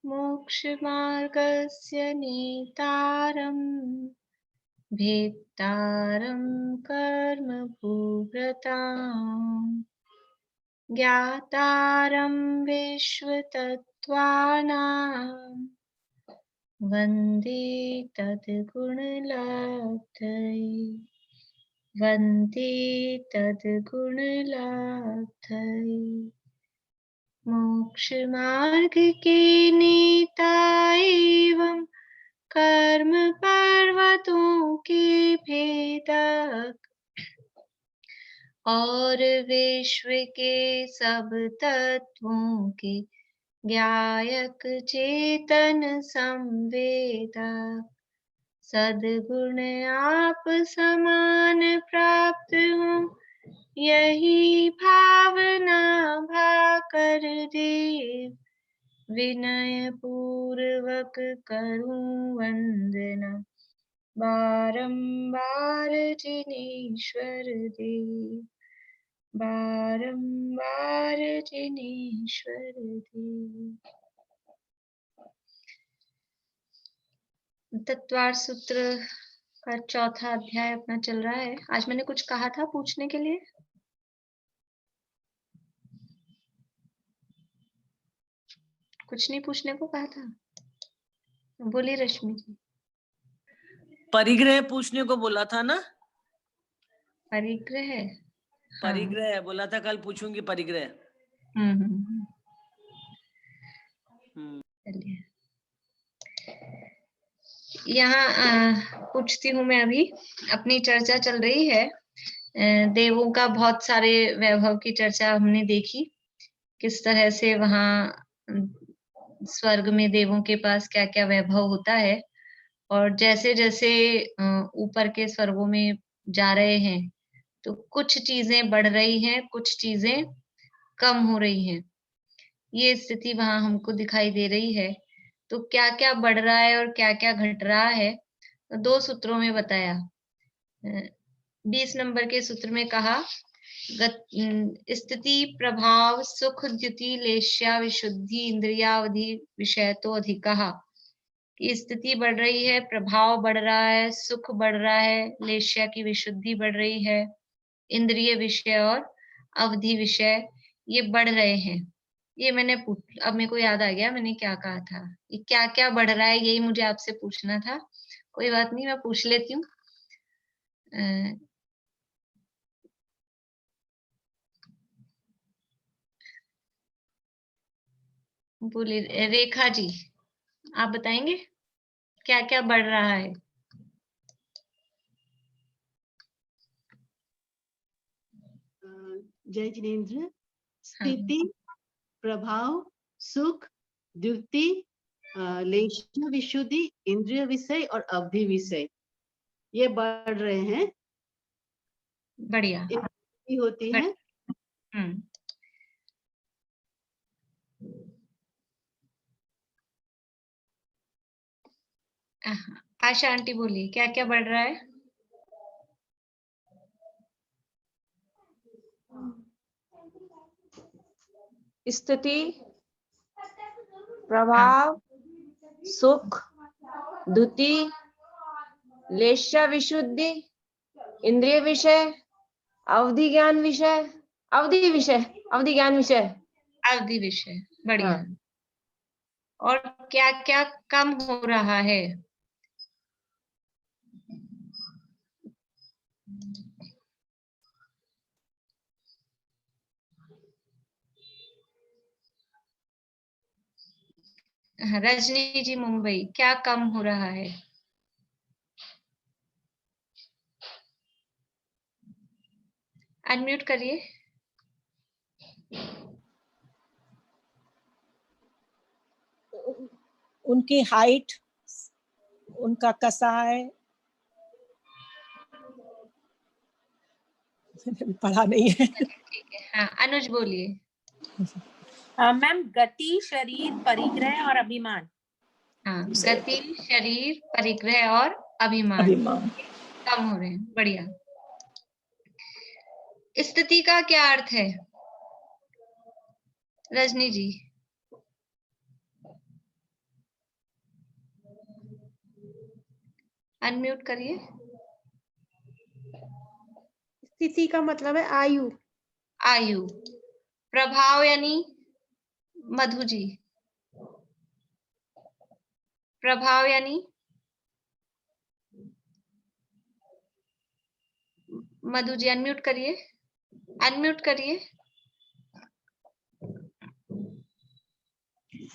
मोक्षमार्गस्य नेतारम् भेत्तारं कर्मभूव्रताम् ज्ञातारं विश्वतत्त्वानां वन्दे तद्गुणलब्धये वन्दे तद्गुणलब्धये। मोक्षमार्ग के नेता एवं कर्म पर्वतों के भेदक और विश्व के सब तत्वों के ज्ञायक चेतन संवेदक सद्गुण आप समान प्राप्त हो यही भावना भाकर देव विनय पूर्वक करूं वंदना बारंबार जिनेश्वर देव बारंबार जिनेश्वर देव। तत्वार्थ सूत्र का चौथा अध्याय अपना चल रहा है। आज मैंने कुछ कहा था पूछने के लिए? कुछ नहीं पूछने को कहा था? बोलिए रश्मि जी। परिग्रह पूछने को बोला था ना? परिग्रह? परिग्रह हाँ। बोला था कल पूछूंगी परिग्रह। चलिए यहाँ पूछती हूँ मैं। अभी अपनी चर्चा चल रही है देवों का। बहुत सारे वैभव की चर्चा हमने देखी, किस तरह से वहाँ स्वर्ग में देवों के पास क्या क्या वैभव होता है, और जैसे जैसे ऊपर के स्वर्गों में जा रहे हैं तो कुछ चीजें बढ़ रही हैं, कुछ चीजें कम हो रही हैं। ये स्थिति वहां हमको दिखाई दे रही है। तो क्या क्या बढ़ रहा है और क्या क्या घट रहा है, तो 2 सूत्रों में बताया। 20 नंबर के सूत्र में कहा स्थिति प्रभाव सुख द्युति लेश्या विशुद्धि इंद्रियावधि विषय तो अधिकहा। की स्थिति बढ़ रही है, प्रभाव बढ़ रहा है, सुख बढ़ रहा है, लेश्या की विशुद्धि बढ़ रही है, इंद्रिय विषय और अवधि विषय ये बढ़ रहे हैं। ये मैंने अब मेरे को याद आ गया मैंने क्या कहा था। ये क्या क्या बढ़ रहा है यही मुझे आपसे पूछना था। कोई बात नहीं, मैं पूछ लेती हूँ। बोलिए रेखा जी, आप बताएंगे क्या क्या बढ़ रहा है? जय जिनेंद्र। स्थिति प्रभाव सुख द्युति लेश्य विशुद्धि इंद्रिय विषय और अवधि विषय ये बढ़ रहे हैं। बढ़िया होती है। आशा आंटी बोलिए क्या क्या बढ़ रहा है? स्थिति प्रभाव सुख द्युति लेश्य विशुद्धि इंद्रिय विषय अवधि ज्ञान विषय अवधि विषय अवधि ज्ञान विषय अवधि विषय। बढ़िया। और क्या क्या कम हो रहा है? रजनी जी मुंबई, क्या कम हो रहा है? अनम्यूट करिए। उनकी हाइट, उनका कसाय पढ़ा नहीं है। ठीक है, हाँ अनुज बोलिए। मैम गति शरीर परिग्रह और अभिमान। हाँ गति शरीर परिग्रह और अभिमान कम हो रहे हैं। बढ़िया। स्थिति का क्या अर्थ है रजनी जी? अनम्यूट करिए। स्थिति का मतलब है आयु। आयु। प्रभाव यानी मधु जी, प्रभाव यानी मधु जी अनम्यूट करिए, अनम्यूट करिए।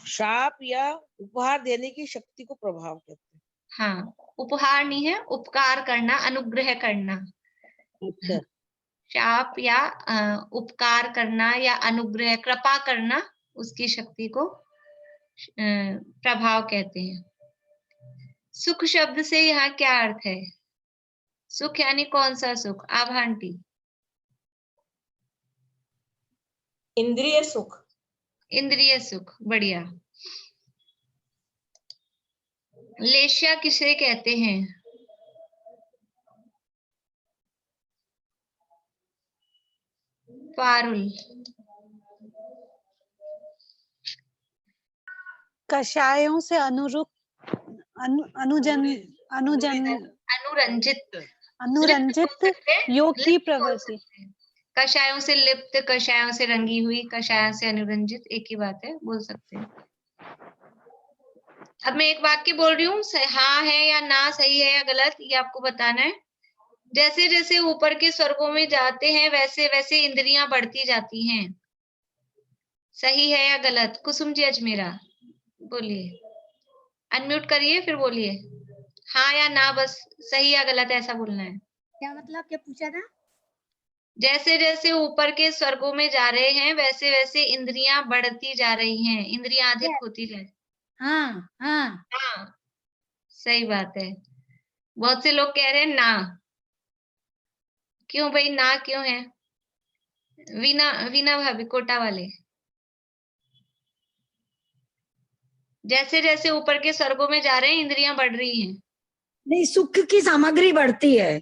शाप या उपहार देने की शक्ति को प्रभाव कहते हैं। हाँ, उपहार नहीं है, उपकार करना, अनुग्रह करना। अच्छा, शाप या उपकार करना या अनुग्रह, कृपा करना, उसकी शक्ति को प्रभाव कहते हैं। सुख शब्द से यहाँ क्या अर्थ है? सुख यानी कौन सा सुख? आभा आंटी। इंद्रिय सुख। इंद्रिय सुख, बढ़िया। लेश्या किसे कहते हैं? पारुल। कषायों से अनुरंजित योग की प्रवृत्ति। कषायों से लिप्त, कषायों से रंगी हुई, कषायों से अनुरंजित, एक ही बात है, बोल सकते हैं। अब मैं एक वाक्य बोल रही हूँ, हाँ है या ना, सही है या गलत, ये आपको बताना है। जैसे जैसे ऊपर के स्वर्गों में जाते हैं वैसे वैसे इंद्रियां बढ़ती जाती हैं। सही है या गलत? कुसुम जी अजमेरा बोलिए, अनम्यूट करिए फिर बोलिए हाँ या ना, बस सही या गलत ऐसा बोलना है। क्या मतलब, क्या पूछा था? जैसे जैसे ऊपर के स्वर्गों में जा रहे हैं वैसे वैसे इंद्रियां बढ़ती जा रही हैं, इंद्रियां अधिक होती जा रही। हाँ हाँ हाँ, सही बात है। बहुत से लोग कह रहे हैं ना। क्यों भाई ना क्यों है? वीना भाभी कोटा वाले। जैसे जैसे ऊपर के स्वर्गों में जा रहे हैं इंद्रियां बढ़ रही हैं। नहीं, सुख की सामग्री बढ़ती है।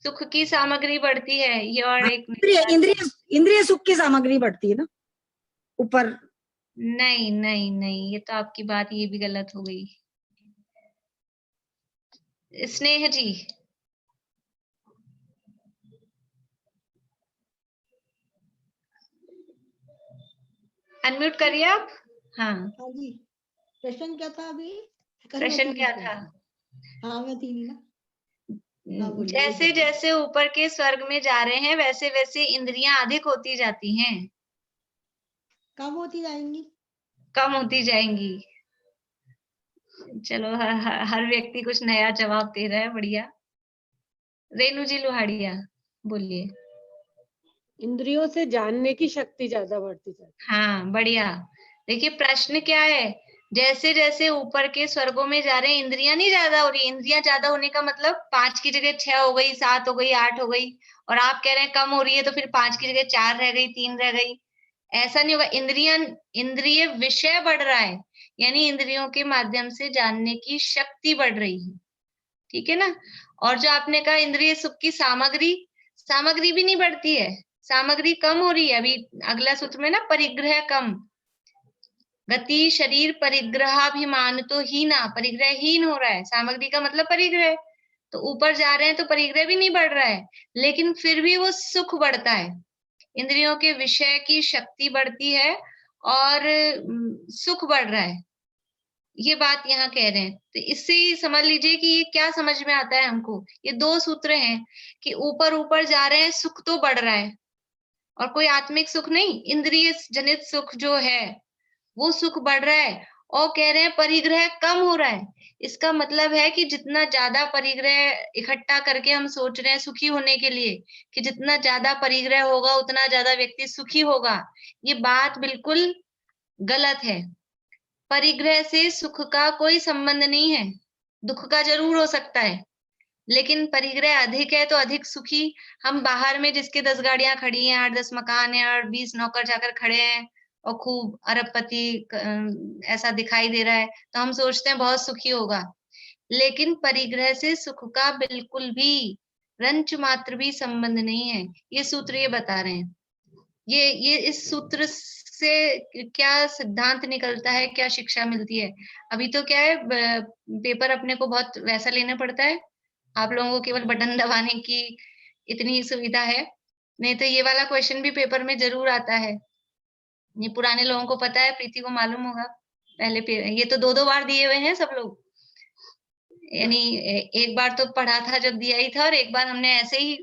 सुख की सामग्री बढ़ती है, ये और एक इंद्रिय सुख की सामग्री बढ़ती है ना ऊपर। नहीं नहीं नहीं, ये तो आपकी बात ये भी गलत हो गई। स्नेह जी। अनम्यूट करिए आप। हाँ हाँ जी, प्रश्न क्या था अभी? प्रश्न क्या था? हाँ मैं थी नहीं ना। जैसे जैसे ऊपर के स्वर्ग में जा रहे हैं वैसे वैसे इंद्रियां अधिक होती जाती हैं। कम होती जाएंगी? कम होती जाएंगी। चलो हर व्यक्ति कुछ नया जवाब दे रहा है, बढ़िया। रेणु जी लोहाड़िया बोलिए। इंद्रियों से जानने की शक्ति ज्यादा बढ़ती जाती है। हाँ बढ़िया। देखिए प्रश्न क्या है, जैसे जैसे ऊपर के स्वर्गों में जा रहे हैं इंद्रियां नहीं ज्यादा हो रही। इंद्रियां ज्यादा होने का मतलब 5 की जगह 6 हो गई, 7 हो गई, 8 हो गई, और आप कह रहे हैं कम हो रही है तो फिर 5 की जगह 4 रह गई, 3 रह गई। ऐसा नहीं होगा। इंद्रिय विषय बढ़ रहा है, यानी इंद्रियों के माध्यम से जानने की शक्ति बढ़ रही है, ठीक है ना। और जो आपने कहा इंद्रिय सुख की सामग्री भी नहीं बढ़ती है, सामग्री कम हो रही है। अभी अगला सूत्र में ना, परिग्रह कम, गति शरीर परिग्रहाभिमान तो हीना, परिग्रहहीन हो रहा है। सामग्री का मतलब परिग्रह, तो ऊपर जा रहे हैं तो परिग्रह भी नहीं बढ़ रहा है, लेकिन फिर भी वो सुख बढ़ता है। इंद्रियों के विषय की शक्ति बढ़ती है और सुख बढ़ रहा है, ये बात यहाँ कह रहे हैं। तो इससे ही समझ लीजिए कि ये क्या समझ में आता है हमको। ये 2 सूत्र हैं कि ऊपर ऊपर जा रहे हैं, सुख तो बढ़ रहा है, और कोई आत्मिक सुख नहीं, इंद्रिय जनित सुख जो है वो सुख बढ़ रहा है। और कह रहे हैं परिग्रह कम हो रहा है। इसका मतलब है कि जितना ज्यादा परिग्रह इकट्ठा करके हम सोच रहे हैं सुखी होने के लिए, कि जितना ज्यादा परिग्रह होगा उतना ज्यादा व्यक्ति सुखी होगा, ये बात बिल्कुल गलत है। परिग्रह से सुख का कोई संबंध नहीं है। दुख का जरूर हो सकता है, लेकिन परिग्रह अधिक है तो अधिक सुखी। हम बाहर में जिसके 10 गाड़ियां खड़ी हैं, 8-10 मकान है और 20 नौकर चाकर खड़े हैं और खूब अरबपति ऐसा दिखाई दे रहा है, तो हम सोचते हैं बहुत सुखी होगा। लेकिन परिग्रह से सुख का बिल्कुल भी रंच मात्र भी संबंध नहीं है। ये सूत्र ये बता रहे हैं। ये इस सूत्र से क्या सिद्धांत निकलता है, क्या शिक्षा मिलती है? अभी तो क्या है, पेपर अपने को बहुत वैसा लेना पड़ता है, आप लोगों को केवल बटन दबाने की इतनी सुविधा है, नहीं तो ये वाला क्वेश्चन भी पेपर में जरूर आता है। ये पुराने लोगों को पता है, प्रीति को मालूम होगा, पहले ये तो 2-2 बार दिए हुए हैं सब लोग, यानी एक बार तो पढ़ा था जब दिया ही था, और एक बार हमने ऐसे ही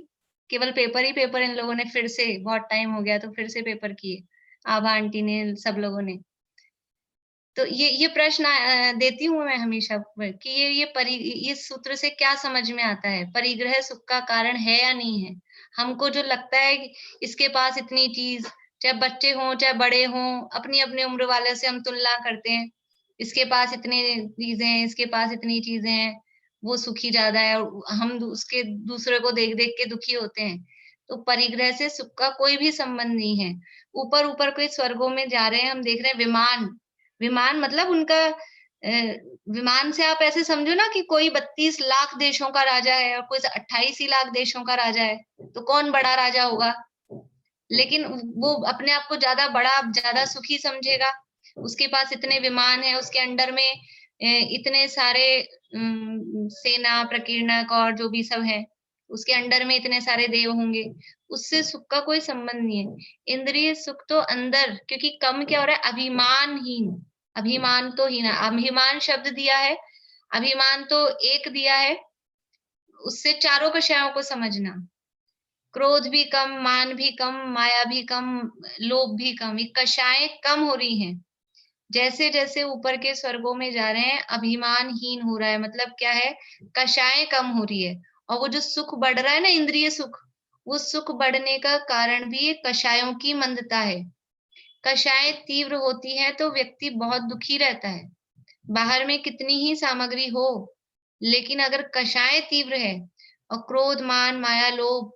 केवल पेपर ही पेपर, इन लोगों ने फिर से, बहुत टाइम हो गया तो फिर से पेपर किए, आभा आंटी ने, सब लोगों ने। तो ये प्रश्न देती हूँ मैं हमेशा कि ये सूत्र से क्या समझ में आता है, परिग्रह सुख का कारण है या नहीं है? हमको जो लगता है कि इसके पास इतनी चीज, चाहे बच्चे हों चाहे बड़े हों, अपनी अपनी उम्र वाले से हम तुलना करते हैं, इसके पास इतनी चीजें हैं, इसके पास इतनी चीजें हैं, वो सुखी ज्यादा है, और हम उसके दूसरे को देख देख के दुखी होते हैं। तो परिग्रह से सुख का कोई भी संबंध नहीं है। ऊपर ऊपर कोई स्वर्गों में जा रहे हैं, हम देख रहे हैं विमान, विमान मतलब उनका विमान से आप ऐसे समझो ना कि कोई 32 लाख देशों का राजा है और कोई 28 ही लाख देशों का राजा है, तो कौन बड़ा राजा होगा? लेकिन वो अपने आप को ज्यादा बड़ा, ज्यादा सुखी समझेगा, उसके पास इतने विमान है, उसके अंडर में इतने सारे सेना प्रकीर्णक और जो भी सब है, उसके अंडर में इतने सारे देव होंगे, उससे सुख का कोई संबंध नहीं है। इंद्रिय सुख तो अंदर, क्योंकि कम क्या हो रहा है, अभिमानहीन, अभिमान तो हीन, अभिमान शब्द दिया है, अभिमान तो एक दिया है, उससे चारों कषायों को समझना, क्रोध भी कम, मान भी कम, माया भी कम, लोभ भी कम, ये कषाएं कम हो रही हैं। जैसे जैसे ऊपर के स्वर्गों में जा रहे हैं, अभिमानहीन हो रहा है, मतलब क्या है, कषाएं कम हो रही है, और वो जो सुख बढ़ रहा है ना, इंद्रिय सुख, वो सुख बढ़ने का कारण भी कषायों की मंदता है। कषाएं तीव्र होती हैं तो व्यक्ति बहुत दुखी रहता है, बाहर में कितनी ही सामग्री हो, लेकिन अगर कषाएं तीव्र है, और क्रोध, मान, माया, लोभ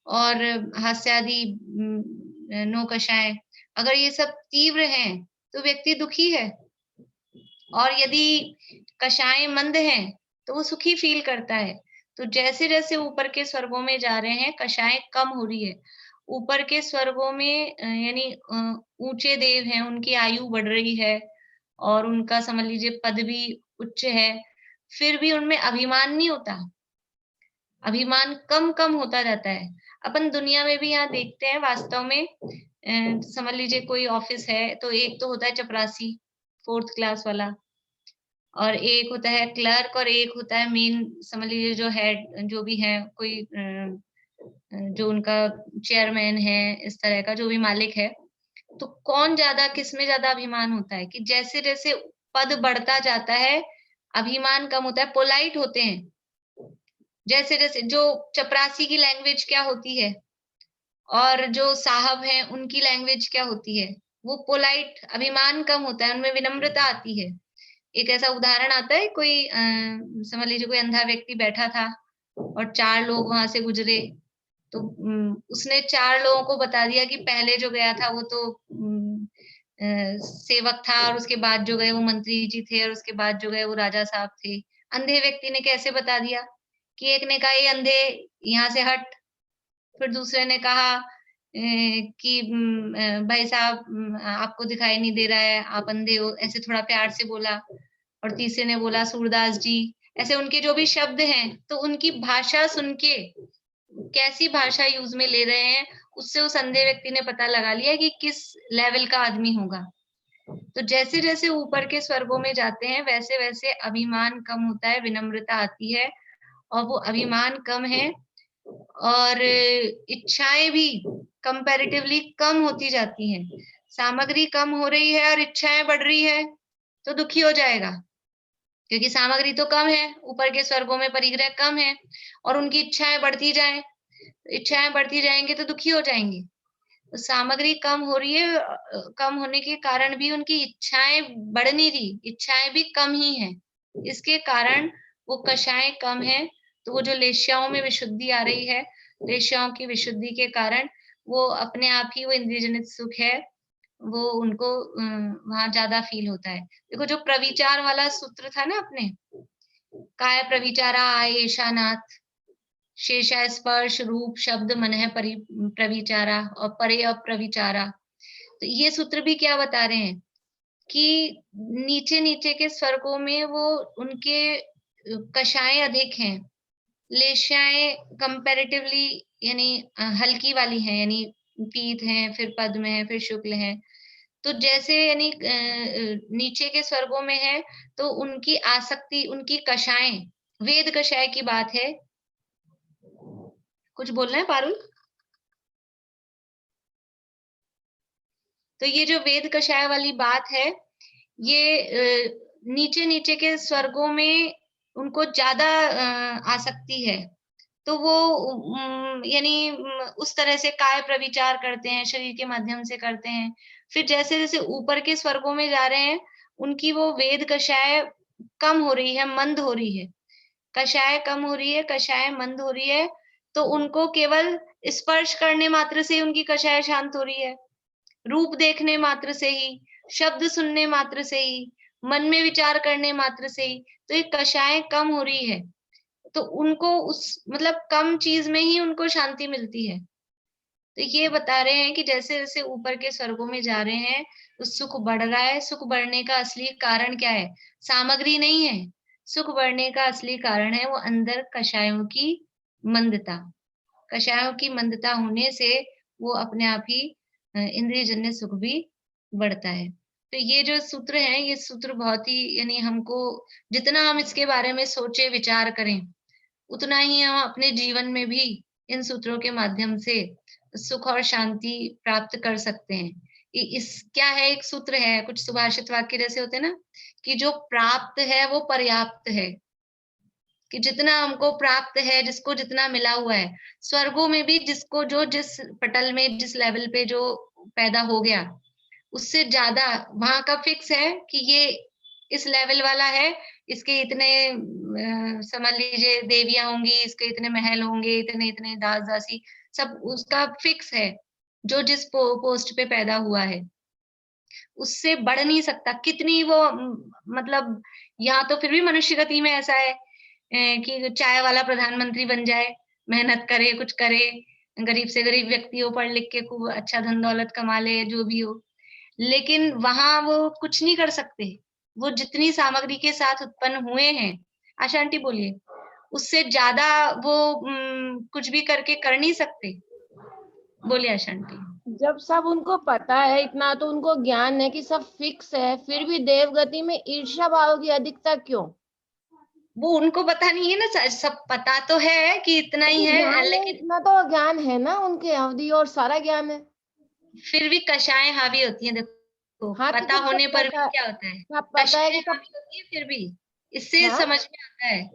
और हास्यादि नो कषाएं, अगर ये सब तीव्र हैं तो व्यक्ति दुखी है, और यदि कषाएं मंद हैं तो वो सुखी फील करता है। तो जैसे जैसे ऊपर के स्वर्गों में जा रहे हैं, कषाएं कम हो रही है। ऊपर के स्वर्गों में यानी ऊंचे देव हैं, उनकी आयु बढ़ रही है, और उनका समझ लीजिए पद भी उच्च है, फिर भी उनमें अभिमान नहीं होता, अभिमान कम कम होता जाता है। अपन दुनिया में भी यहाँ देखते हैं, वास्तव में समझ लीजिए कोई ऑफिस है, तो एक तो होता है चपरासी 4th क्लास वाला, और एक होता है क्लर्क, और एक होता है मेन, समझ लीजिए जो हेड, जो भी है, कोई जो उनका चेयरमैन है, इस तरह का जो भी मालिक है। तो कौन ज्यादा, किसमें ज्यादा अभिमान होता है? कि जैसे जैसे पद बढ़ता जाता है, अभिमान कम होता है, पोलाइट होते हैं। जैसे जैसे जो चपरासी की लैंग्वेज क्या होती है, और जो साहब हैं उनकी लैंग्वेज क्या होती है, वो पोलाइट, अभिमान कम होता है, उनमें विनम्रता आती है। एक ऐसा उदाहरण आता है, कोई समझ लीजिए कोई अंधा व्यक्ति बैठा था और 4 लोग वहां से गुजरे, तो उसने 4 लोगों को बता दिया कि पहले जो गया था वो तो सेवक था, और उसके बाद जो गए वो मंत्री जी थे, और उसके बाद जो गए वो राजा साहब थे। अंधे व्यक्ति ने कैसे बता दिया? कि एक ने कहा ये अंधे यहाँ से हट, फिर दूसरे ने कहा कि भाई साहब आपको दिखाई नहीं दे रहा है, आप अंधे हो, ऐसे थोड़ा प्यार से बोला, और तीसरे ने बोला सूरदास जी, ऐसे उनके जो भी शब्द हैं, तो उनकी भाषा सुन के, कैसी भाषा यूज में ले रहे हैं, उससे उस अंधे व्यक्ति ने पता लगा लिया कि किस लेवल का आदमी होगा। तो जैसे जैसे ऊपर के स्वर्गों में जाते हैं, वैसे वैसे अभिमान कम होता है, विनम्रता आती है, और वो अभिमान कम है, और इच्छाएं भी कंपैरेटिवली कम होती जाती हैं। सामग्री कम हो रही है और इच्छाएं बढ़ रही है, तो दुखी हो जाएगा, क्योंकि सामग्री तो कम है, ऊपर के स्वर्गों में परिग्रह कम है, और उनकी इच्छाएं बढ़ती जाए, इच्छाएं बढ़ती जाएंगे तो दुखी हो जाएंगे। तो सामग्री कम हो रही है, कम होने के कारण भी उनकी इच्छाएं बढ़ नहीं रही, इच्छाएं भी कम ही है, इसके कारण वो कषाएं कम है। तो वो जो लेश्याओं में विशुद्धि आ रही है, लेश्याओं की विशुद्धि के कारण वो अपने आप ही, वो इंद्रियजनित सुख है, वो उनको वहां ज्यादा फील होता है। देखो जो प्रविचार वाला सूत्र था ना अपने, काय प्रविचारा आयेशानाथ, शेषा स्पर्श रूप शब्द मन है प्रविचारा, और परे अप्रविचारा। तो ये सूत्र भी क्या बता रहे हैं कि नीचे नीचे के स्वर्गों में वो उनके कषाएं अधिक हैं, लेशाएं कंपैरेटिवली यानी हल्की वाली हैं, यानी पीत हैं, फिर पद्म है, फिर शुक्ल है। तो जैसे यानी नीचे के स्वर्गों में है तो उनकी आसक्ति, उनकी कषाएं, वेद कषाय की बात है। कुछ बोलना है पारुल? तो ये जो वेद कषाय वाली बात है, ये नीचे नीचे के स्वर्गों में उनको ज्यादा आसक्ति है। तो वो यानी उस तरह से काय प्रविचार करते हैं, शरीर के माध्यम से करते हैं। फिर जैसे जैसे ऊपर के स्वर्गों में जा रहे हैं, उनकी वो वेद कषाय कम हो रही है, मंद हो रही है, कषाय कम हो रही है, कषाय मंद हो रही है। तो उनको केवल स्पर्श करने मात्र से उनकी कषाय शांत हो रही है, रूप देखने मात्र से ही, शब्द सुनने मात्र से ही, मन में विचार करने मात्र से ही, तो ये कषाय कम हो रही है। तो उनको उस मतलब कम चीज में ही उनको शांति मिलती है। तो ये बता रहे हैं कि जैसे जैसे ऊपर के स्वर्गों में जा रहे हैं तो सुख बढ़ रहा है। सुख बढ़ने का असली कारण क्या है? सामग्री नहीं है। सुख बढ़ने का असली कारण है वो अंदर कषायों की मंदता। कषायों की मंदता होने से वो अपने आप ही इंद्रियजन्य सुख भी बढ़ता है। तो ये जो सूत्र है, ये सूत्र बहुत ही यानी हमको जितना हम इसके बारे में सोचे विचार करें, उतना ही हम अपने जीवन में भी इन सूत्रों के माध्यम से सुख और शांति प्राप्त कर सकते हैं। इस क्या है, एक सूत्र है, कुछ सुभाषित वाक्य जैसे होते हैं ना, कि जो प्राप्त है वो पर्याप्त है, कि जितना हमको प्राप्त है, जिसको जितना मिला हुआ है, स्वर्गों में भी जिसको जो जिस पटल में जिस लेवल पे जो पैदा हो गया, उससे ज्यादा वहां का फिक्स है कि ये इस लेवल वाला है, इसके इतने समझ लीजिए देवियां होंगी, इसके इतने महल होंगे, इतने इतने दास दासी, सब उसका फिक्स है। जो जिस पोस्ट पे पैदा हुआ है उससे बढ़ नहीं सकता। कितनी वो मतलब यहाँ तो फिर भी मनुष्य गति में ऐसा है कि चाय वाला प्रधानमंत्री बन जाए, मेहनत करे, कुछ करे, गरीब से गरीब व्यक्ति हो, पढ़ लिख के खूब अच्छा धन दौलत कमा ले, जो भी हो, लेकिन वहां वो कुछ नहीं कर सकते। वो जितनी सामग्री के साथ उत्पन्न हुए हैं, आशा आंटी बोलिए, उससे ज्यादा वो कुछ भी करके कर नहीं सकते। बोलिए आशा आंटी। जब सब उनको पता है इतना, तो उनको ज्ञान है कि सब फिक्स है, फिर भी देवगति में ईर्ष्या भाव की अधिकता क्यों? वो उनको पता नहीं है ना, सब पता तो है कि इतना ही है, लेकिन इतना तो ज्ञान है ना उनके, अवधि और सारा ज्ञान है, फिर भी कषाएं हावी होती हैं। देखो हाँ, पता तो होने पर भी पता, क्या होता है, पता है कषाएं कि सब हावी होती है, फिर भी इससे हाँ? समझ में आता है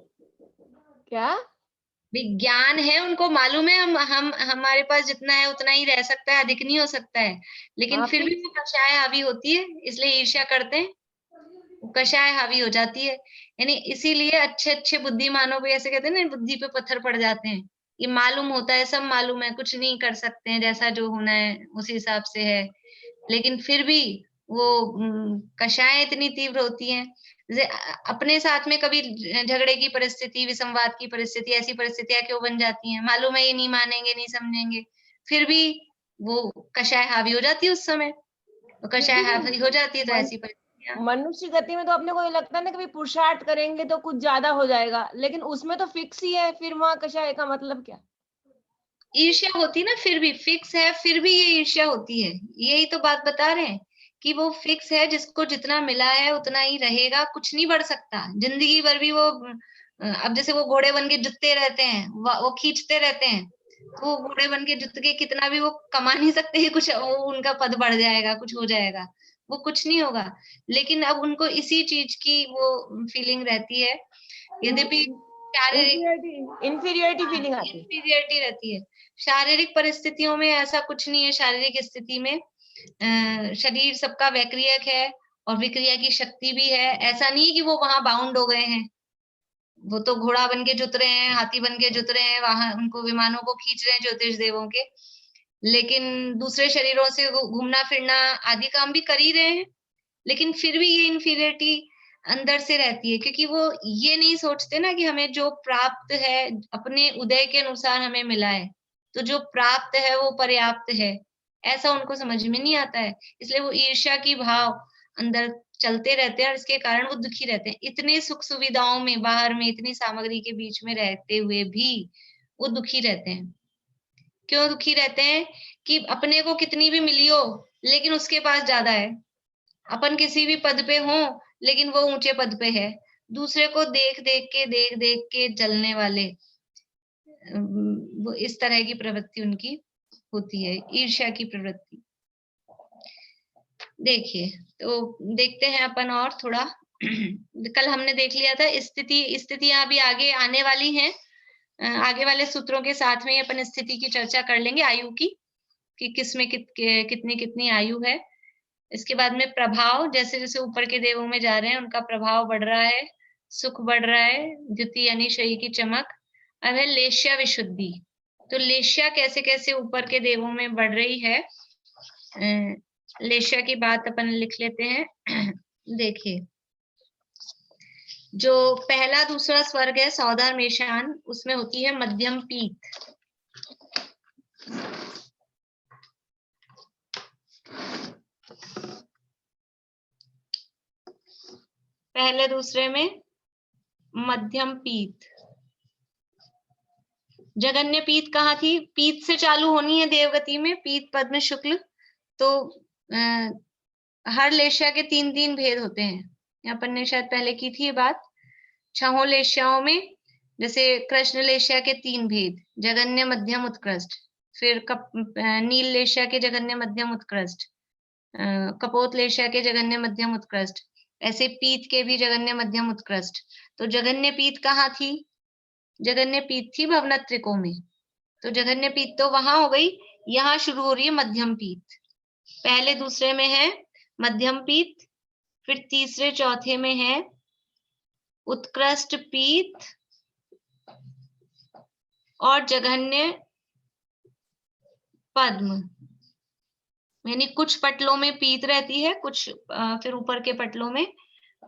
क्या विज्ञान है, उनको मालूम है हम हमारे पास जितना है उतना ही रह सकता है, अधिक नहीं हो सकता है, लेकिन हाँ, फिर भी वो कषाय हावी होती है, इसलिए ईर्ष्या करते हैं, वो कषाय हावी हो जाती है। यानी इसीलिए अच्छे अच्छे बुद्धिमानों पे ऐसे कहते हैं ना, बुद्धि पे पत्थर पड़ जाते हैं। ये मालूम होता है, सब मालूम है, कुछ नहीं कर सकते हैं, जैसा जो होना है उसी हिसाब से है, लेकिन फिर भी वो कषाय इतनी तीव्र होती हैं। जैसे अपने साथ में कभी झगड़े की परिस्थिति, विसंवाद की परिस्थिति, ऐसी परिस्थितियां क्यों बन जाती हैं? मालूम है ये नहीं मानेंगे, नहीं समझेंगे, फिर भी वो कषाय हावी हो जाती है उस समय, तो कषाय हावी हो जाती है, तो ऐसी परिस्थितियां। मनुष्य गति में तो अपने को ये लगता है ना, कभी पुरुषार्थ करेंगे तो कुछ ज्यादा हो जाएगा, लेकिन उसमें तो फिक्स ही है, फिर वहां कषाय का मतलब क्या? ईर्ष्या होती ना, फिर भी फिक्स है, फिर भी ये ईर्ष्या होती है। यही तो बात बता रहे हैं कि वो फिक्स है, जिसको जितना मिला है उतना ही रहेगा, कुछ नहीं बढ़ सकता जिंदगी भर भी। वो अब जैसे वो घोड़े बन के जुतते रहते हैं, वो खींचते रहते हैं, तो वो घोड़े बन के जुत के कितना भी वो कमा नहीं सकते कि कुछ उनका पद बढ़ जाएगा, कुछ हो जाएगा, वो कुछ नहीं होगा। लेकिन अब उनको इसी चीज की वो फीलिंग रहती है, यद्यपि शारीरिक इंफीरियरिटी फीलिंग आती है, इंफीरियरिटी रहती है। शारीरिक परिस्थितियों में ऐसा कुछ नहीं है। शारीरिक स्थिति में शरीर सबका वैक्रियक है और विक्रिया की शक्ति भी है। ऐसा नहीं कि वो वहां बाउंड हो गए हैं, वो तो घोड़ा बन के जुत रहे हैं, हाथी बन के जुत रहे हैं, वहां उनको विमानों को खींच रहे हैं ज्योतिष देवों के, लेकिन दूसरे शरीरों से घूमना फिरना आदि काम भी कर ही रहे हैं, लेकिन फिर भी ये इंफीरियरिटी अंदर से रहती है, क्योंकि वो ये नहीं सोचते ना कि हमें जो प्राप्त है अपने उदय के अनुसार हमें मिला है, तो जो प्राप्त है वो पर्याप्त है, ऐसा उनको समझ में नहीं आता है, इसलिए वो ईर्ष्या की भाव अंदर चलते रहते हैं और इसके कारण वो दुखी रहते हैं। इतने सुख सुविधाओं में, बाहर में इतनी सामग्री के बीच में रहते हुए भी वो दुखी रहते हैं। क्यों दुखी रहते हैं? कि अपने को कितनी भी मिली हो लेकिन उसके पास ज्यादा है, अपन किसी भी पद पे हो लेकिन वो ऊंचे पद पे है। दूसरे को देख देख के जलने वाले, वो इस तरह की प्रवृत्ति उनकी होती है, ईर्ष्या की प्रवृत्ति। देखिए, तो देखते हैं अपन और थोड़ा। कल हमने देख लिया था स्थितियां अभी आगे आने वाली हैं। आगे वाले सूत्रों के साथ में अपन स्थिति की चर्चा कर लेंगे, आयु की, कि किसमें कितनी कितनी आयु है। इसके बाद में प्रभाव, जैसे जैसे ऊपर के देवों में जा रहे हैं उनका प्रभाव बढ़ रहा है, सुख बढ़ रहा है, द्युति यानी शरीर की चमक। अब है लेश्या विशुद्धि। तो लेश्या कैसे कैसे ऊपर के देवों में बढ़ रही है, लेश्या की बात अपन लिख लेते हैं। देखिए, जो पहला दूसरा स्वर्ग है सौदा मेषान, उसमें होती है मध्यम पीत। पहले दूसरे में मध्यम पीत। जगन्य पीत कहाँ थी? पीत से चालू होनी है देवगति में, पीत पद्म शुक्ल। तो हर लेश्या के 3 भेद होते हैं। अपन ने शायद पहले की थी ये बात। 6 लेश्याओं में जैसे कृष्ण लेश्या के 3 भेद, जगन्य मध्यम उत्कृष्ट, फिर नील लेश्या के जगन्य मध्यम उत्कृष्ट, कपोत लेश्या के जगन्य मध्यम उत्कृष्ट, ऐसे पीत के भी जगन्य मध्यम उत्कृष्ट। तो जगन्य पीत कहाँ थी? जगन्य पीत थी भवनत्रिकों में। तो जगन्य पीत तो वहां हो गई, यहाँ शुरू हो रही है मध्यम पीत। पहले दूसरे में है मध्यम पीत, फिर तीसरे चौथे में है उत्कृष्ट पीत और जघन्य पद्म। यानी कुछ पटलों में पीत रहती है, कुछ फिर ऊपर के पटलों में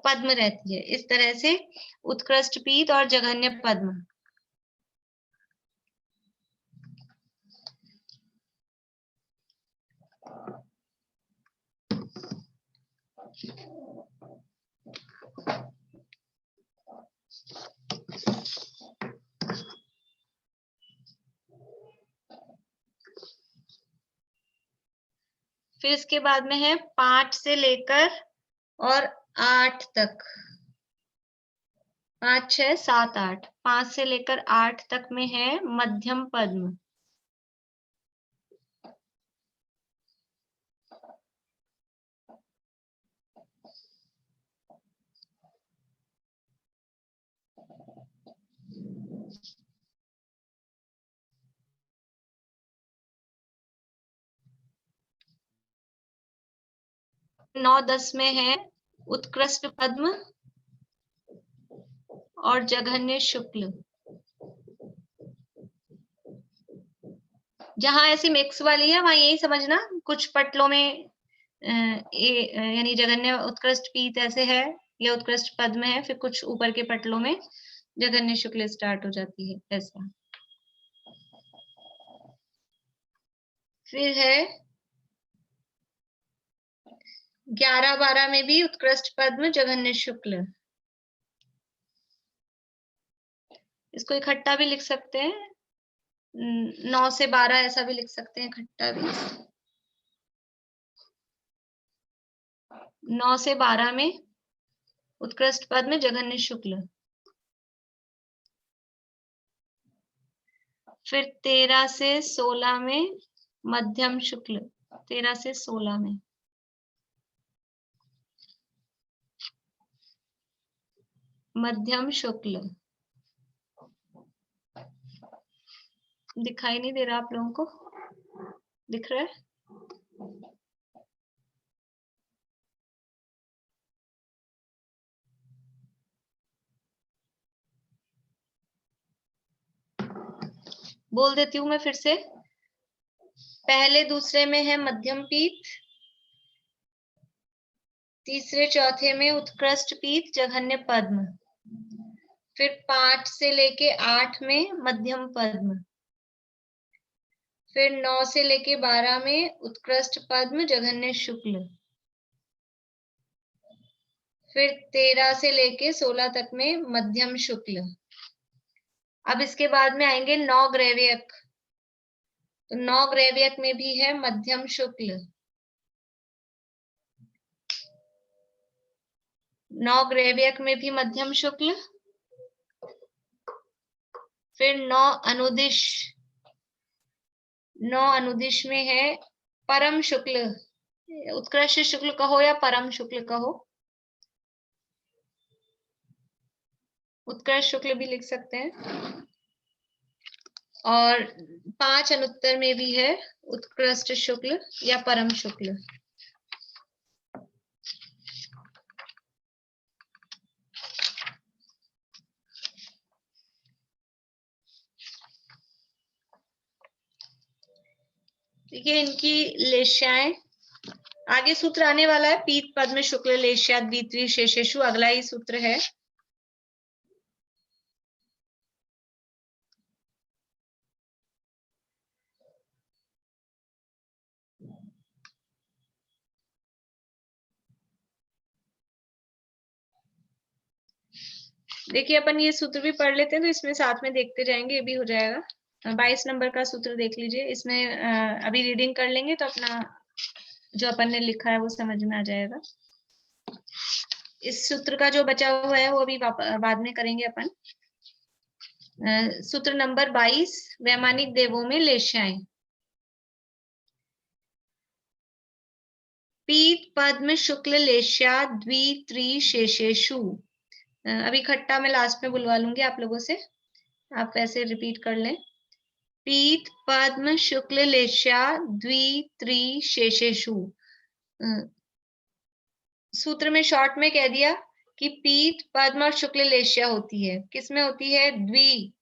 पद्म रहती है। इस तरह से उत्कृष्ट पीत और जघन्य पद्म। फिर इसके बाद में है 5 से लेकर और 8 तक। 5, 6, 7, 8, 5 से लेकर 8 तक में है मध्यम पद्म। नौ 10 में है उत्कृष्ट पद्म और जघन्य शुक्ल। जहां ऐसी मिक्स वाली है वहां यही समझना, कुछ पटलों में यानी जघन्य उत्कृष्ट पीत ऐसे है या उत्कृष्ट पद्म है, फिर कुछ ऊपर के पटलों में जघन्य शुक्ल स्टार्ट हो जाती है, ऐसा। फिर है 11, 12 में भी उत्कृष्ट पद्म जघन्य शुक्ल। इसको इकट्ठा भी लिख सकते हैं, 9 से 12 ऐसा भी लिख सकते हैं इकट्ठा भी। 9 से 12 में उत्कृष्ट पद्म जघन्य शुक्ल। फिर 13 से 16 में मध्यम शुक्ल। 13 से 16 में मध्यम शुक्ल। दिखाई नहीं दे रहा आप लोगों को? दिख रहा है? बोल देती हूँ मैं फिर से। पहले दूसरे में है मध्यम पीत, तीसरे चौथे में उत्कृष्ट पीत जघन्य पद्म, फिर 5 से लेके 8 में मध्यम पद्म, फिर 9 से लेके 12 में उत्कृष्ट पद्म जघन्य शुक्ल, फिर 13 से लेके 16 तक में मध्यम शुक्ल। अब इसके बाद में आएंगे 9 ग्रैव्यक, तो 9 ग्रैव्यक में भी है मध्यम शुक्ल, 9 ग्रैव्यक में भी मध्यम शुक्ल, फिर 9 अनुदिश, 9 अनुदिश में है परम शुक्ल, उत्कृष्ट शुक्ल कहो या परम शुक्ल कहो, उत्कृष्ट शुक्ल भी लिख सकते हैं। और 5 अनुत्तर में भी है उत्कृष्ट शुक्ल या परम शुक्ल। देखिए इनकी लेश्याएं, आगे सूत्र आने वाला है, पीत पद्म शुक्ल लेश्या द्वित्री शेषेषु, अगला ही सूत्र है। देखिए अपन ये सूत्र भी पढ़ लेते हैं, तो इसमें साथ में देखते जाएंगे, ये भी हो जाएगा। 22 नंबर का सूत्र देख लीजिए, इसमें अभी रीडिंग कर लेंगे तो अपना जो अपन ने लिखा है वो समझ में आ जाएगा। इस सूत्र का जो बचा हुआ है वो अभी बाद में करेंगे अपन। सूत्र नंबर 22, वैमानिक देवों में लेश्याएं। पीत पद्म शुक्ल लेश्या द्वित्री शेषेषु। अभी खट्टा मैं लास्ट में बुलवा लूंगी आप लोगों से, आप वैसे रिपीट कर लें। पीत पद्म शुक्ल लेश्या द्वित्री शेषेषु। सूत्र में शॉर्ट में कह दिया कि पीत पद्म और शुक्ल लेश्या होती है, किसमें होती है? द्वि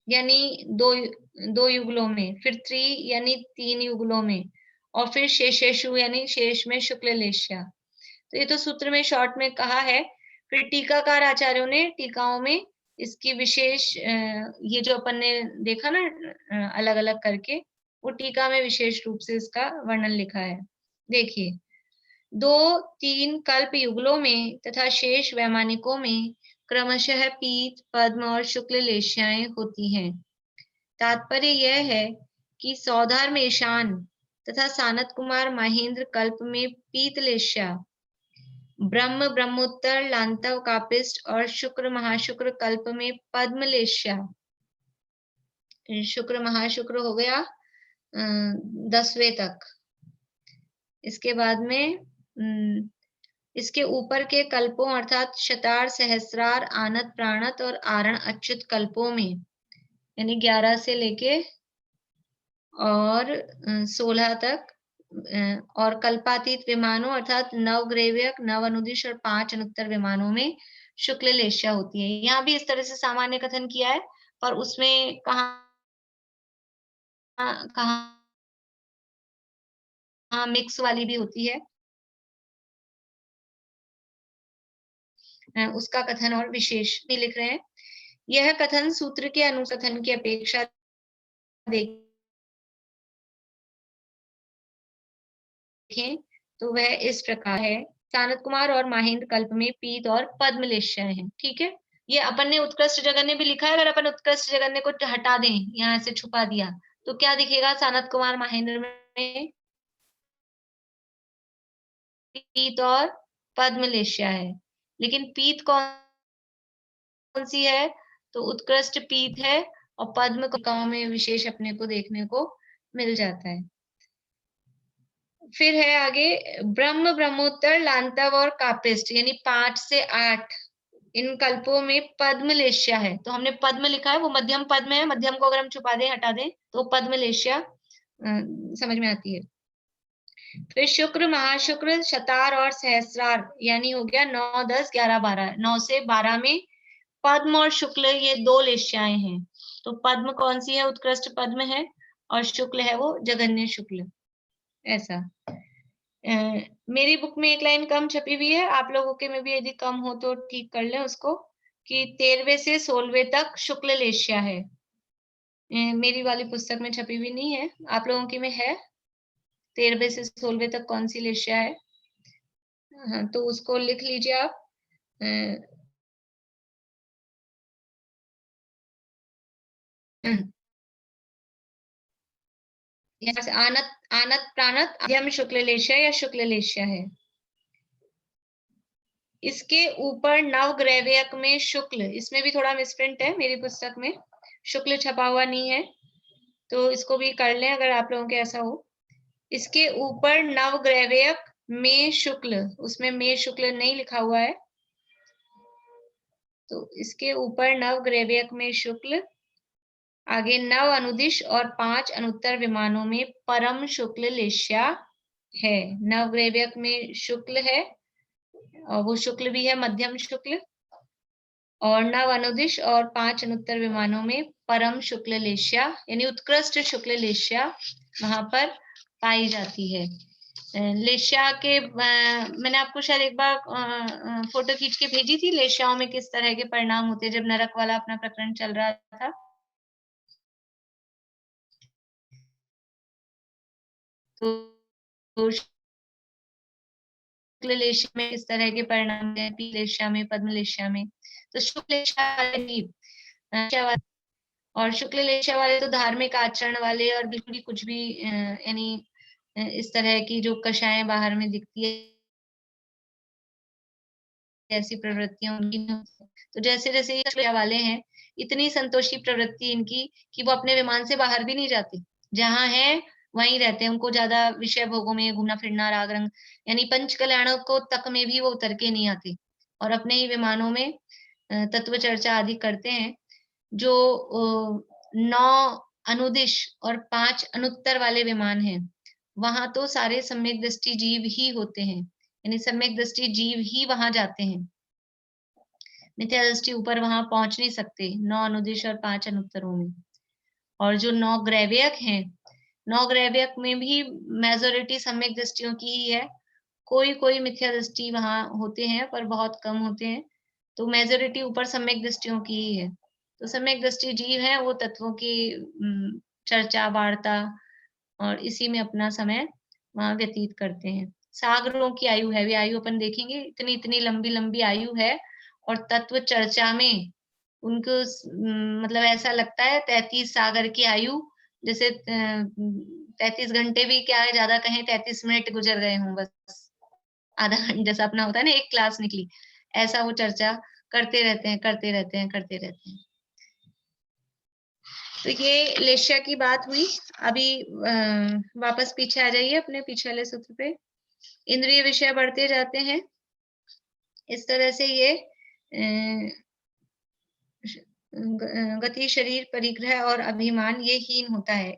यानी दो युगलों में, फिर त्री यानी 3 युगलों में, और फिर शेषेषु यानी शेष में शुक्ल लेश्या। तो ये तो सूत्र में शॉर्ट में कहा है। फिर टीकाकार आचार्यों ने टीकाओं में इसकी विशेष, ये जो अपन ने देखा ना अलग अलग करके, वो टीका में विशेष रूप से इसका वर्णन लिखा है। देखिए 2-3 कल्प युगलों में तथा शेष वैमानिकों में क्रमशः पीत पद्म और शुक्ल लेश्याएं होती हैं। तात्पर्य यह है कि सौधर्म ईशान तथा सानत कुमार महेंद्र कल्प में पीत लेश्या, ब्रह्म ब्रह्मोत्तर लांतव कापिस्ट और शुक्र महाशुक्र कल्प में पद्म लेश्या। शुक्र महाशुक्र हो गया 10वें तक। इसके बाद में इसके ऊपर के कल्पों अर्थात शतार सहस्रार आनत प्राणत और आरण अच्युत कल्पों में, यानी 11 से लेके और 16 तक, और कल्पातीत विमानों अर्थात 9 ग्रैव्यक, 9 अनुदिश और 5 अनुत्तर विमानों में शुक्ल लेश्या होती है। यहाँ भी इस तरह से सामान्य कथन किया है, पर उसमें कहाँ मिक्स वाली भी होती है, उसका कथन और विशेष भी लिख रहे हैं। यह कथन सूत्र के अनुकथन की अपेक्षा देखें तो वह इस प्रकार है। सानत कुमार और महेंद्र कल्प में पीत और पद्म लेश्या है। ठीक है, ये अपन ने उत्कृष्ट जगन्य भी लिखा है। अगर अपन उत्कृष्ट जगन्य को हटा दें, यहाँ से छुपा दिया, तो क्या दिखेगा? सानत कुमार महेंद्र में पीत और पद्म लेश्या है। लेकिन पीत कौन सी है? तो उत्कृष्ट पीत है, और पद्म गांव में विशेष अपने को देखने को मिल जाता है। फिर है आगे ब्रह्म ब्रह्मोत्तर लांतव और कापिस्ट, यानी 5 से 8 इन कल्पों में पद्म लेश्या है। तो हमने पद्म लिखा है, वो मध्यम पद्म है। मध्यम को अगर हम छुपा दें, हटा दें, तो पद्म लेश्या समझ में आती है। फिर शुक्र महाशुक्र शतार और सहस्रार, यानी हो गया 9, 10, 11, 12। 9 से 12 में पद्म और शुक्ल ये 2 लेश्याएं हैं। तो पद्म कौन सी है? उत्कृष्ट पद्म है, और शुक्ल है वो जघन्य शुक्ल। ऐसा मेरी बुक में एक लाइन कम छपी हुई है, आप लोगों के में भी यदि कम हो तो ठीक कर लें उसको, कि 13वें से 16वें तक शुक्ल लेश्या है। मेरी वाली पुस्तक में छपी हुई नहीं है, आप लोगों की में है? 13वें से 16वें तक कौन सी लेशिया है? हाँ, तो उसको लिख लीजिए आप। यहाँ से आनत आनत प्राणत आद्यम शुक्ल लेशिया या शुक्ल लेशिया है। इसके ऊपर नवग्रैव्यक में शुक्ल, इसमें भी थोड़ा मिसप्रिंट है मेरी पुस्तक में, शुक्ल छपा हुआ नहीं है, तो इसको भी कर लें अगर आप लोगों के ऐसा हो। इसके ऊपर नवग्रैव्यक में शुक्ल, उसमें में शुक्ल नहीं लिखा हुआ है, तो इसके ऊपर नवग्रैव्यक में शुक्ल, आगे नव अनुदिश और 5 अनुत्तर विमानों में परम शुक्ल लेशिया है। नवग्रैव्यक में शुक्ल है और वो शुक्ल भी है मध्यम शुक्ल, और नव अनुदिश और 5 अनुत्तर विमानों में परम शुक्ल लेशिया यानी उत्कृष्ट शुक्ल लेशिया वहां पर पाई जाती है। लेशिया के मैंने आपको शायद एक बार फोटो खींच के भेजी थी, लेशियाओं में किस तरह के परिणाम होते हैं, जब नरक वाला अपना प्रकरण चल रहा था। तो शुक्ल लेशिया में किस तरह के परिणाम है, पी लेशिया में, पद्म लेशिया में। तो शुक्ल लेशिया वाले और शुक्ल लेशिया वाले तो धार्मिक आचरण वाले और बिल्कुल कुछ भी यानी इस तरह की जो कषायें बाहर में दिखती है ऐसी प्रवृत्तियां उनकी नहीं होती। तो जैसे जैसे ये वाले हैं, इतनी संतोषी प्रवृत्ति इनकी कि वो अपने विमान से बाहर भी नहीं जाते, जहां है वहीं रहते हैं। उनको ज्यादा विषय भोगों में घूमना फिरना, राग रंग यानी पंच कल्याणों को तक में भी वो उतर के नहीं आते और अपने ही विमानों में तत्व चर्चा आदि करते हैं। जो 9 अनुदिश और 5 अनुत्तर वाले विमान हैं, वहां तो सारे सम्यक दृष्टि जीव ही होते हैं, यानी सम्यक दृष्टि जीव ही वहां जाते हैं, मिथ्या दृष्टि ऊपर वहां पहुंच नहीं सकते 9 अनुदिश और 5 अनुत्तरों में। और जो 9 ग्रैव्यक हैं, 9 ग्रैव्यक में भी मेजोरिटी सम्यक दृष्टियों की ही है, कोई कोई मिथ्या दृष्टि वहां होते हैं पर बहुत कम होते हैं, तो मेजोरिटी ऊपर सम्यक दृष्टियों की ही है। तो सम्यक दृष्टि जीव है, वो तत्वों की चर्चा वार्ता और इसी में अपना समय वहां व्यतीत करते हैं। सागरों की आयु है, वे आयु अपन देखेंगे, इतनी इतनी लंबी लंबी आयु है और तत्व चर्चा में उनको मतलब ऐसा लगता है 33 सागर की आयु, जैसे 33 घंटे भी क्या है, ज्यादा कहें 33 मिनट गुजर गए हों बस, आधा घंटा जैसा अपना होता है ना एक क्लास निकली, ऐसा वो चर्चा करते रहते हैं करते रहते हैं करते रहते हैं। तो ये लेशिया की बात हुई। अभी वापस पीछे आ जाइए अपने पीछे वाले सूत्र पे। इंद्रिय विषय बढ़ते जाते हैं, इस तरह से ये गति, शरीर, परिग्रह और अभिमान ये हीन होता है।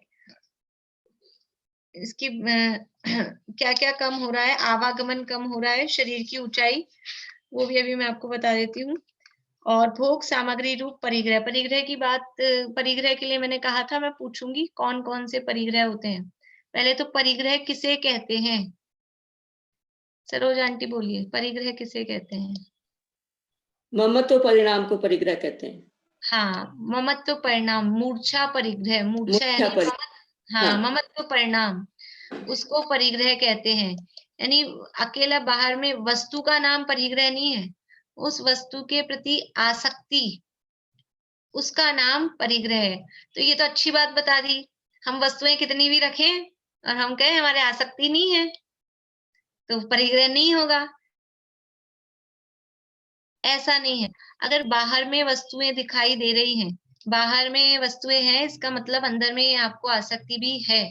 इसकी क्या क्या कम हो रहा है, आवागमन कम हो रहा है, शरीर की ऊंचाई वो भी अभी मैं आपको बता देती हूँ, और भोग सामग्री रूप परिग्रह। परिग्रह की बात, परिग्रह के लिए मैंने कहा था मैं पूछूंगी कौन कौन से परिग्रह होते हैं। पहले तो परिग्रह किसे कहते हैं, सरोज आंटी बोलिए, परिग्रह किसे कहते हैं? ममत्व परिणाम को परिग्रह कहते हैं। हाँ, ममत्व परिणाम, मूर्छा परिग्रह, मूर्छा यानी हाँ, ममत्व परिणाम, उसको परिग्रह कहते हैं। यानी अकेला बाहर में वस्तु का नाम परिग्रह नहीं है, उस वस्तु के प्रति आसक्ति, उसका नाम परिग्रह है। तो ये तो अच्छी बात बता दी, हम वस्तुएं कितनी भी रखें और हम कहें हमारे आसक्ति नहीं है, तो परिग्रह नहीं होगा। ऐसा नहीं है, अगर बाहर में वस्तुएं दिखाई दे रही हैं, बाहर में वस्तुएं हैं, इसका मतलब अंदर में आपको आसक्ति भी है।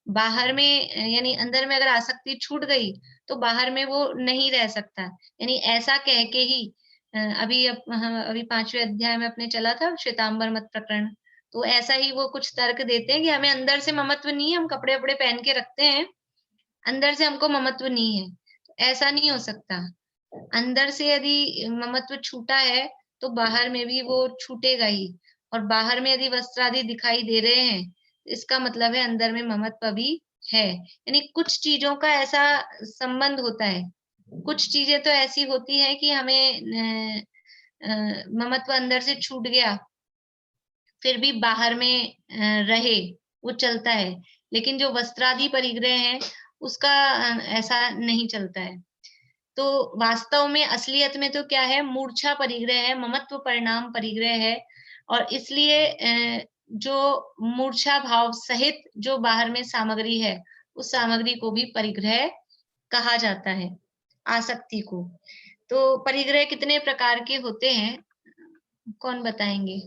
बाहर में यानी अंदर में अगर आसक्ति छूट गई तो बाहर में वो नहीं रह सकता। यानी ऐसा कह के ही अभी 5वें अध्याय में अपने चला था श्वेतांबर मत प्रकरण, तो ऐसा ही वो कुछ तर्क देते हैं कि हमें अंदर से ममत्व नहीं है, हम कपड़े वपड़े पहन के रखते हैं, अंदर से हमको ममत्व नहीं है। तो ऐसा नहीं हो सकता, अंदर से यदि ममत्व छूटा है तो बाहर में भी वो छूटेगा ही, और बाहर में यदि वस्त्र आदि दिखाई दे रहे हैं, इसका मतलब है अंदर में ममत्व भी है। यानी कुछ चीजों का ऐसा संबंध होता है, कुछ चीजें तो ऐसी होती है कि हमें ममत्व अंदर से छूट गया फिर भी बाहर में रहे, वो चलता है। लेकिन जो वस्त्रादि परिग्रह है उसका ऐसा नहीं चलता है। तो वास्तव में असलियत में तो क्या है, मूर्छा परिग्रह है, ममत्व परिणाम परिग्रह है, और इसलिए जो मूर्छा भाव सहित जो बाहर में सामग्री है, उस सामग्री को भी परिग्रह कहा जाता है, आसक्ति को। तो परिग्रह कितने प्रकार के होते हैं, कौन बताएंगे?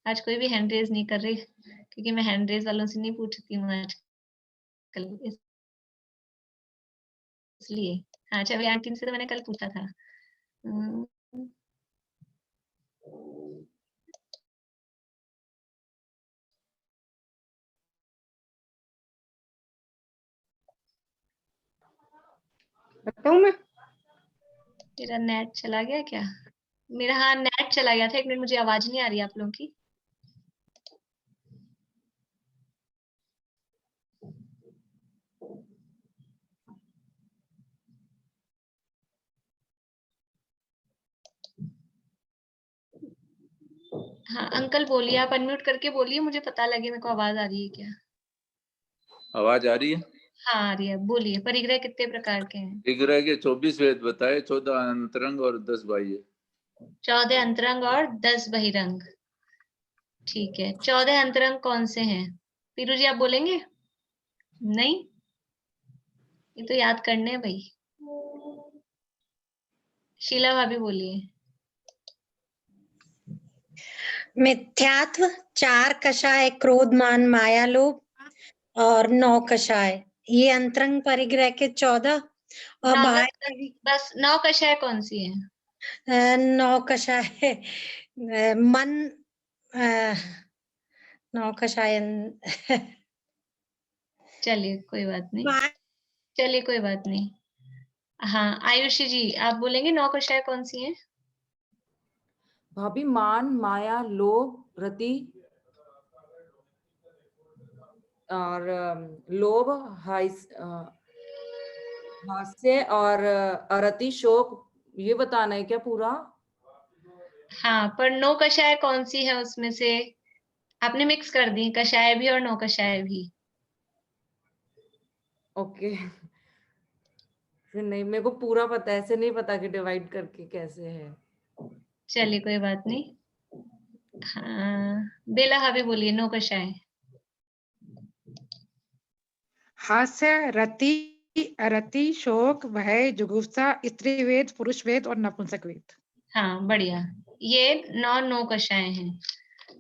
आज कोई भी हैंड रेज नहीं कर रही, क्योंकि मैं हैंड रेज वालों से नहीं पूछती हूँ आजकल, इसलिए। हाँ, अच्छा, आंटी से तो मैंने कल पूछा था। बताऊं मैं? मेरा नेट चला गया क्या? मेरा, हाँ, नेट चला गया था। एक मिनट, मुझे आवाज नहीं आ रही आप लोगों की। हाँ अंकल बोलिए, आप अनम्यूट करके बोलिए, मुझे पता लगे मेरे को आवाज आ रही है क्या। आवाज आ रही है? हाँ आ रही है, बोलिए। परिग्रह कितने प्रकार के हैं? परिग्रह के 24 वेद बताए, 14 अंतरंग और 10 बाह्य। 14 अंतरंग और 10 बहिरंग। ठीक है, 14 अंतरंग कौन से हैं? पीरू जी आप बोलेंगे? नहीं, ये तो याद करने हैं भाई। शीला भाभी बोलिए। मिथ्यात्व, 4 कषाय, क्रोध मान माया लोभ और 9 कषाय, ये अंतरंग परिग्रह के 14। और बस 9 कषाय कौन सी है? 9 कषाय मन, 9 कषाय चलिए कोई बात नहीं, चलिए कोई बात नहीं। हाँ आयुषी जी आप बोलेंगे 9 कषाय कौन सी हैं? भाभी, मान, माया, लोभ, रति और लोभ, हास्य और अरति, शोक, ये बताना है क्या पूरा? हाँ, पर 9 कषाय कौन सी है उसमें से? आपने मिक्स कर दी, कषाय भी और 9 कषाय भी। ओके, फिर नहीं, मेरे को पूरा पता है, ऐसे नहीं पता कि डिवाइड करके कैसे है। चलिए कोई बात नहीं। हाँ बेला भाभी बोलिए 9 कषाय। हास्य, रति, अरति, शोक, भय, जुगुप्सा, स्त्री वेद, पुरुष वेद और नपुंसक वेद। हाँ बढ़िया, ये 9 कषाय हैं।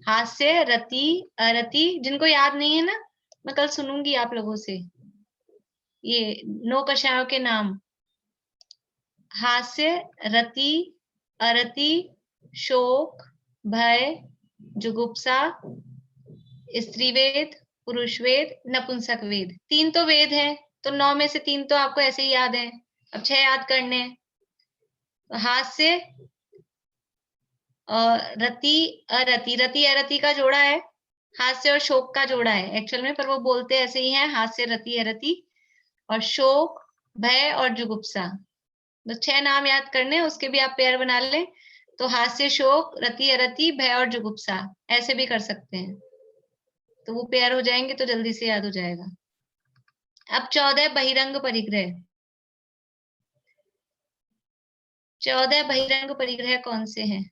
हास्य, रति, अरति, जिनको याद नहीं है ना, मैं कल सुनूंगी आप लोगों से ये 9 कषायों के नाम। हास्य, रति, अरति, शोक, भय, जुगुप्सा, स्त्री वेद, पुरुष वेद, नपुंसक वेद। 3 तो वेद हैं, तो 9 में से 3 तो आपको ऐसे ही याद है। अब 6 याद करने हैं। तो हास्य और रति, अरति, रति अरति का जोड़ा है, हास्य और शोक का जोड़ा है एक्चुअल में, पर वो बोलते ऐसे ही हैं, हास्य, रति, अरति, और शोक, भय और जुगुप्सा। तो 6 नाम याद करने, उसके भी आप पेयर बना लें। तो हास्य, शोक, रति, अरति, भय और जुगुप्सा, ऐसे भी कर सकते हैं, तो वो पेयर हो जाएंगे तो जल्दी से याद हो जाएगा। अब 14 बहिरंग परिग्रह। 14 बहिरंग परिग्रह कौन से हैं?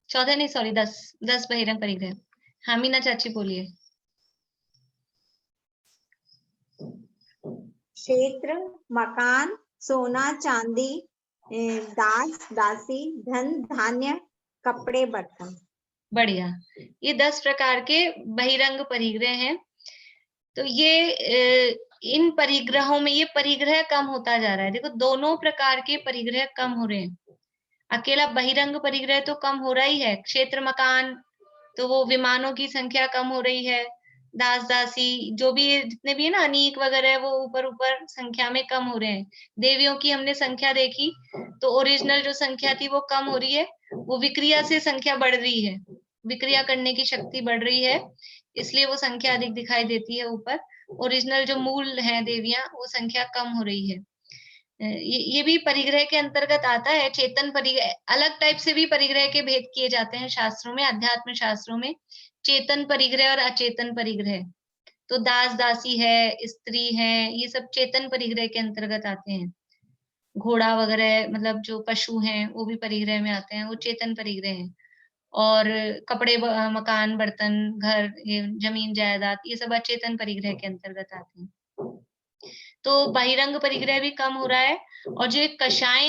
14 नहीं, सॉरी 10 बहिरंग परिग्रह। हाँ मीना चाची बोलिए। क्षेत्र, मकान, सोना चांदी, दास दासी, धन धान्य, कपड़े बर्तन। बढ़िया, ये 10 प्रकार के बहिरंग परिग्रह हैं। तो ये इन परिग्रहों में ये परिग्रह कम होता जा रहा है। देखो दोनों प्रकार के परिग्रह कम हो रहे हैं, अकेला बहिरंग परिग्रह तो कम हो रहा ही है। क्षेत्र, मकान, तो वो विमानों की संख्या कम हो रही है। दास दासी, जो भी जितने भी है ना, अनीक वगैरह, वो ऊपर ऊपर संख्या में कम हो रहे हैं। देवियों की हमने संख्या देखी, तो ओरिजिनल जो संख्या थी वो कम हो रही है, वो विक्रिया से संख्या बढ़ रही है, विक्रिया करने की शक्ति बढ़ रही है, इसलिए वो संख्या अधिक दिखाई देती है ऊपर। ओरिजिनल जो मूल है देवियां, वो संख्या कम हो रही है। ये भी परिग्रह के अंतर्गत आता है। चेतन परिग्रह, अलग टाइप से भी परिग्रह के भेद किए जाते हैं शास्त्रों में, अध्यात्म शास्त्रों में। चेतन परिग्रह और अचेतन परिग्रह, तो दास दासी है, स्त्री है, ये सब चेतन परिग्रह के अंतर्गत आते हैं। घोड़ा वगैरह, मतलब जो पशु हैं, वो भी परिग्रह में आते हैं, वो चेतन परिग्रह हैं। और कपड़े, मकान, बर्तन, घर, ये जमीन जायदाद, ये सब अचेतन परिग्रह के अंतर्गत आते हैं। तो बहिरंग परिग्रह भी कम हो रहा है। और जो एक कषाय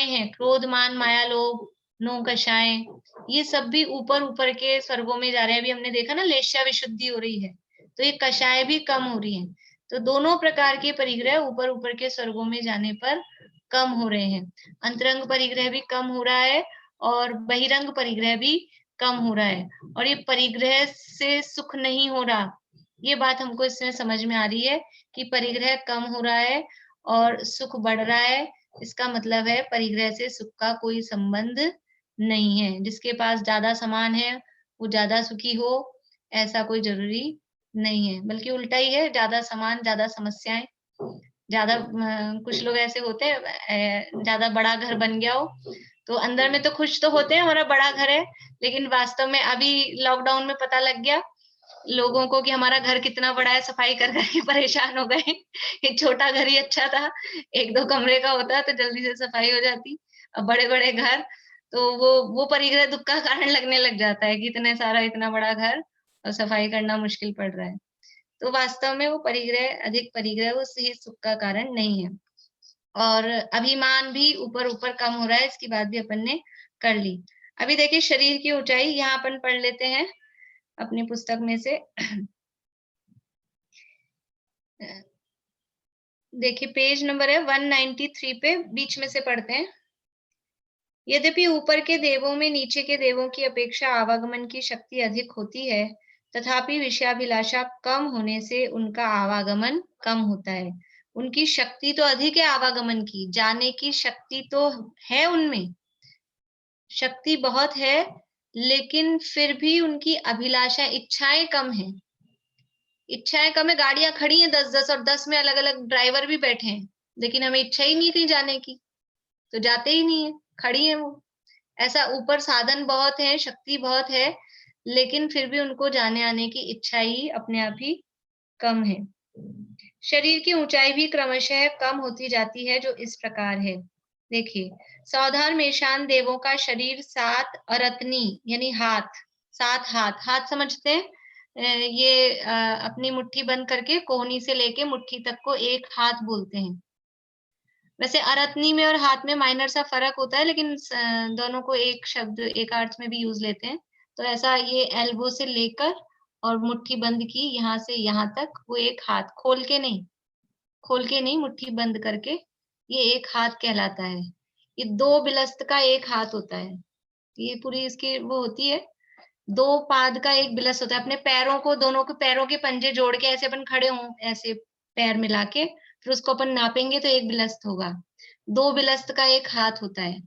हैं, क्रोध, मान, माया, लोभ, 9 कषाय, ये सब भी ऊपर ऊपर के स्वर्गों में जा रहे हैं। अभी हमने देखा ना, लेश्या विशुद्धि हो रही है, तो ये कषाय भी कम हो रही है। तो दोनों प्रकार के परिग्रह ऊपर ऊपर के स्वर्गों में जाने पर कम हो रहे हैं। अंतरंग परिग्रह भी कम हो रहा है और बहिरंग परिग्रह भी कम हो रहा है। और ये परिग्रह से सुख नहीं हो रहा, ये बात हमको इसमें समझ में आ रही है कि परिग्रह कम हो रहा है और सुख बढ़ रहा है। इसका मतलब है परिग्रह से सुख का कोई संबंध नहीं है। जिसके पास ज्यादा सामान है वो ज्यादा सुखी हो, ऐसा कोई जरूरी नहीं है, बल्कि उल्टा ही है। ज्यादा सामान, ज्यादा समस्याएं, ज्यादा कुछ लोग ऐसे होते हैं, ज्यादा बड़ा घर बन गया हो तो अंदर में तो खुश तो होते हैं, हमारा बड़ा घर है, लेकिन वास्तव में अभी लॉकडाउन में पता लग गया लोगों को कि हमारा घर कितना बड़ा है, सफाई कर करके परेशान हो गए। एक छोटा घर ही अच्छा था, 1-2 कमरे का होता तो जल्दी से सफाई हो जाती। अब बड़े बड़े घर, तो वो परिग्रह दुख का कारण लगने लग जाता है कि इतने सारा, इतना बड़ा घर और सफाई करना मुश्किल पड़ रहा है। तो वास्तव में वो परिग्रह, अधिक परिग्रह, वो सही सुख का कारण नहीं है। और अभिमान भी ऊपर ऊपर कम हो रहा है, इसकी बात भी अपन ने कर ली। अभी देखिए शरीर की ऊंचाई, यहाँ अपन पढ़ लेते हैं अपनी पुस्तक में से। देखिए पेज नंबर है 193 पे, बीच में से पढ़ते हैं। यद्यपि ऊपर के देवों में नीचे के देवों की अपेक्षा आवागमन की शक्ति अधिक होती है, तथापि विषयाभिलाषा कम होने से उनका आवागमन कम होता है। उनकी शक्ति तो अधिक है आवागमन की, जाने की शक्ति तो है उनमें, शक्ति बहुत है, लेकिन फिर भी उनकी अभिलाषा, इच्छाएं कम है। इच्छाएं कम है, गाड़ियां खड़ी हैं 10-10 और 10 में अलग अलग ड्राइवर भी बैठे हैं, लेकिन हमें इच्छा ही नहीं कहीं जाने की, तो जाते ही नहीं है, खड़ी है वो। ऐसा ऊपर साधन बहुत है, शक्ति बहुत है, लेकिन फिर भी उनको जाने आने की इच्छा ही अपने आप ही कम है। शरीर की ऊंचाई भी क्रमशः कम होती जाती है, जो इस प्रकार है। देखिए, सौधार मेषान देवों का शरीर 7 अरत्नी यानी हाथ, 7 हाथ समझते हैं, ये अपनी मुट्ठी बंद करके कोहनी से लेके मुट्ठी तक को एक हाथ बोलते हैं। वैसे अरत्नी में और हाथ में माइनर सा फर्क होता है, लेकिन दोनों को एक शब्द, एक अर्थ में भी यूज लेते हैं। तो ऐसा ये एल्बो से लेकर और मुट्ठी बंद की यहाँ से यहाँ तक, वो एक हाथ, खोल के नहीं, मुट्ठी बंद करके, ये एक हाथ कहलाता है। ये 2 बिलस्त का एक हाथ होता है, ये पूरी इसकी वो होती है। 2 पाद का एक बिलस्त होता है। अपने पैरों को, दोनों के पैरों के पंजे जोड़ के ऐसे अपन खड़े हों, ऐसे पैर मिला के, फिर उसको अपन नापेंगे तो एक बिलस्त होगा। 2 बिलस्त का एक हाथ होता है।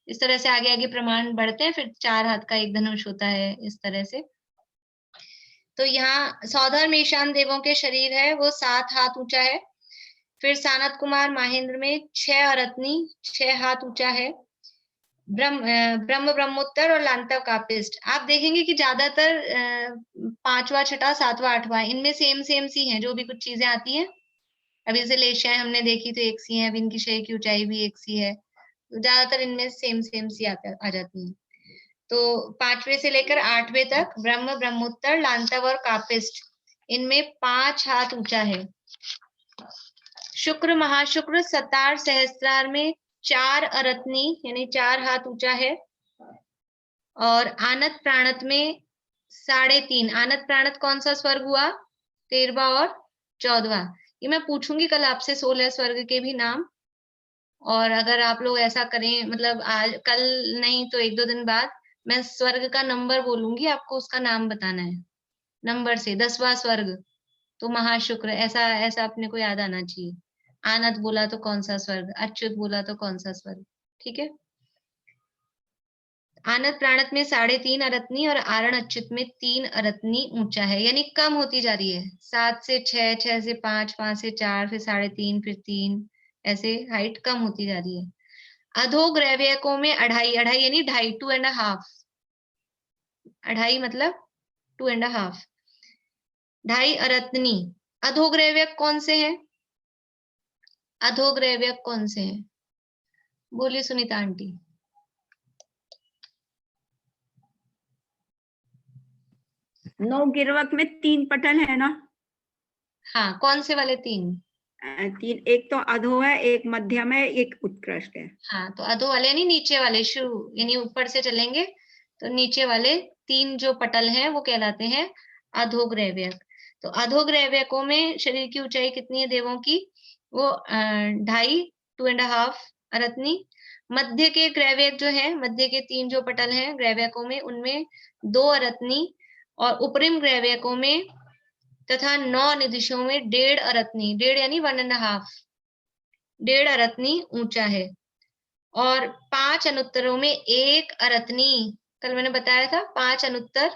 इस तरह से आगे आगे प्रमाण बढ़ते हैं, फिर 4 हाथ का एक धनुष होता है, इस तरह से। तो यहाँ सौधर में ईशान देवों के शरीर है वो 7 हाथ ऊंचा है। फिर सानत कुमार माहेंद्र में 6 अरत्नी, 6 हाथ ऊंचा है। ब्रह्मोत्तर और लांतव कापिस्ट, आप देखेंगे कि ज्यादातर 5वां, 6वां, 7वां, 8वां इनमें सेम सी हैं, जो भी कुछ चीजें आती हैं। अभी जैसे लेशियाएं हमने देखी तो एक सी है, अभी इनकी शरीर की ऊंचाई भी एक सी है, तो ज्यादातर इनमें सेम सी आ जाती है। तो 5वें से लेकर 8वें तक ब्रह्मोत्तर, लांतव और कापिस्ट, इनमें 5 हाथ ऊंचा है। शुक्र, महाशुक्र, सतार, सहस्त्रार में 4 अरत्नी यानी 4 हाथ ऊंचा है। और आनत प्राणत में 3.5। आनत प्राणत कौन सा स्वर्ग हुआ? 13वां और 14वां। ये मैं पूछूंगी कल आपसे 16 स्वर्ग के भी नाम, और अगर आप लोग ऐसा करें, मतलब आज कल नहीं तो 1-2 दिन बाद मैं स्वर्ग का नंबर बोलूंगी, आपको उसका नाम बताना है नंबर से। 10वां स्वर्ग तो महाशुक्र, ऐसा अपने को याद आना चाहिए। आनत बोला तो कौन सा स्वर्ग, अच्युत बोला तो कौन सा स्वर्ग, ठीक है। आनत प्राणत में 3.5 अरत्नी और आरण अच्युत में 3 अरत्नी ऊंचा है, यानी कम होती जा रही है। 7 से 6, 6 से 5, 5 से 4, फिर 3.5, फिर 3, ऐसे हाइट कम होती जा रही है। अधोग्रैव्यकों में 2.5, 2.5 यानी 2.5, 2.5, 2.5 मतलब 2.5, 2.5 अरत्नी। अधोग्रैव्यक कौन से हैं? अधोग्रैव्यक कौन से हैं? बोलिए सुनीता आंटी। नौ गिरवक में 3 पटल है ना? हाँ, कौन से वाले 3? 3, एक तो अधो है, एक मध्यम है, एक उत्कृष्ट है। हाँ, तो अधो वाले यानी नीचे वाले, शुरू यानी ऊपर से चलेंगे तो नीचे वाले 3 जो पटल हैं वो कहलाते हैं अधोग्रैव्यक। तो अधोग्रैव्यकों में शरीर की ऊंचाई कितनी है देवों की? वो 2.5, 2.5 अरत्नी। मध्य के ग्रैव्यक जो है, मध्य के 3 जो पटल हैं ग्रैव्यकों में, उनमें 2 अरत्नी, और उपरिम ग्रैव्यकों में तथा 9 निदिशों में 1.5 अरत्नी, 1.5 यानी 1.5, 1.5 अरत्नी ऊंचा है। और 5 अनुत्तरों में 1 अरत्नी, कल मैंने बताया था 5 अनुत्तर,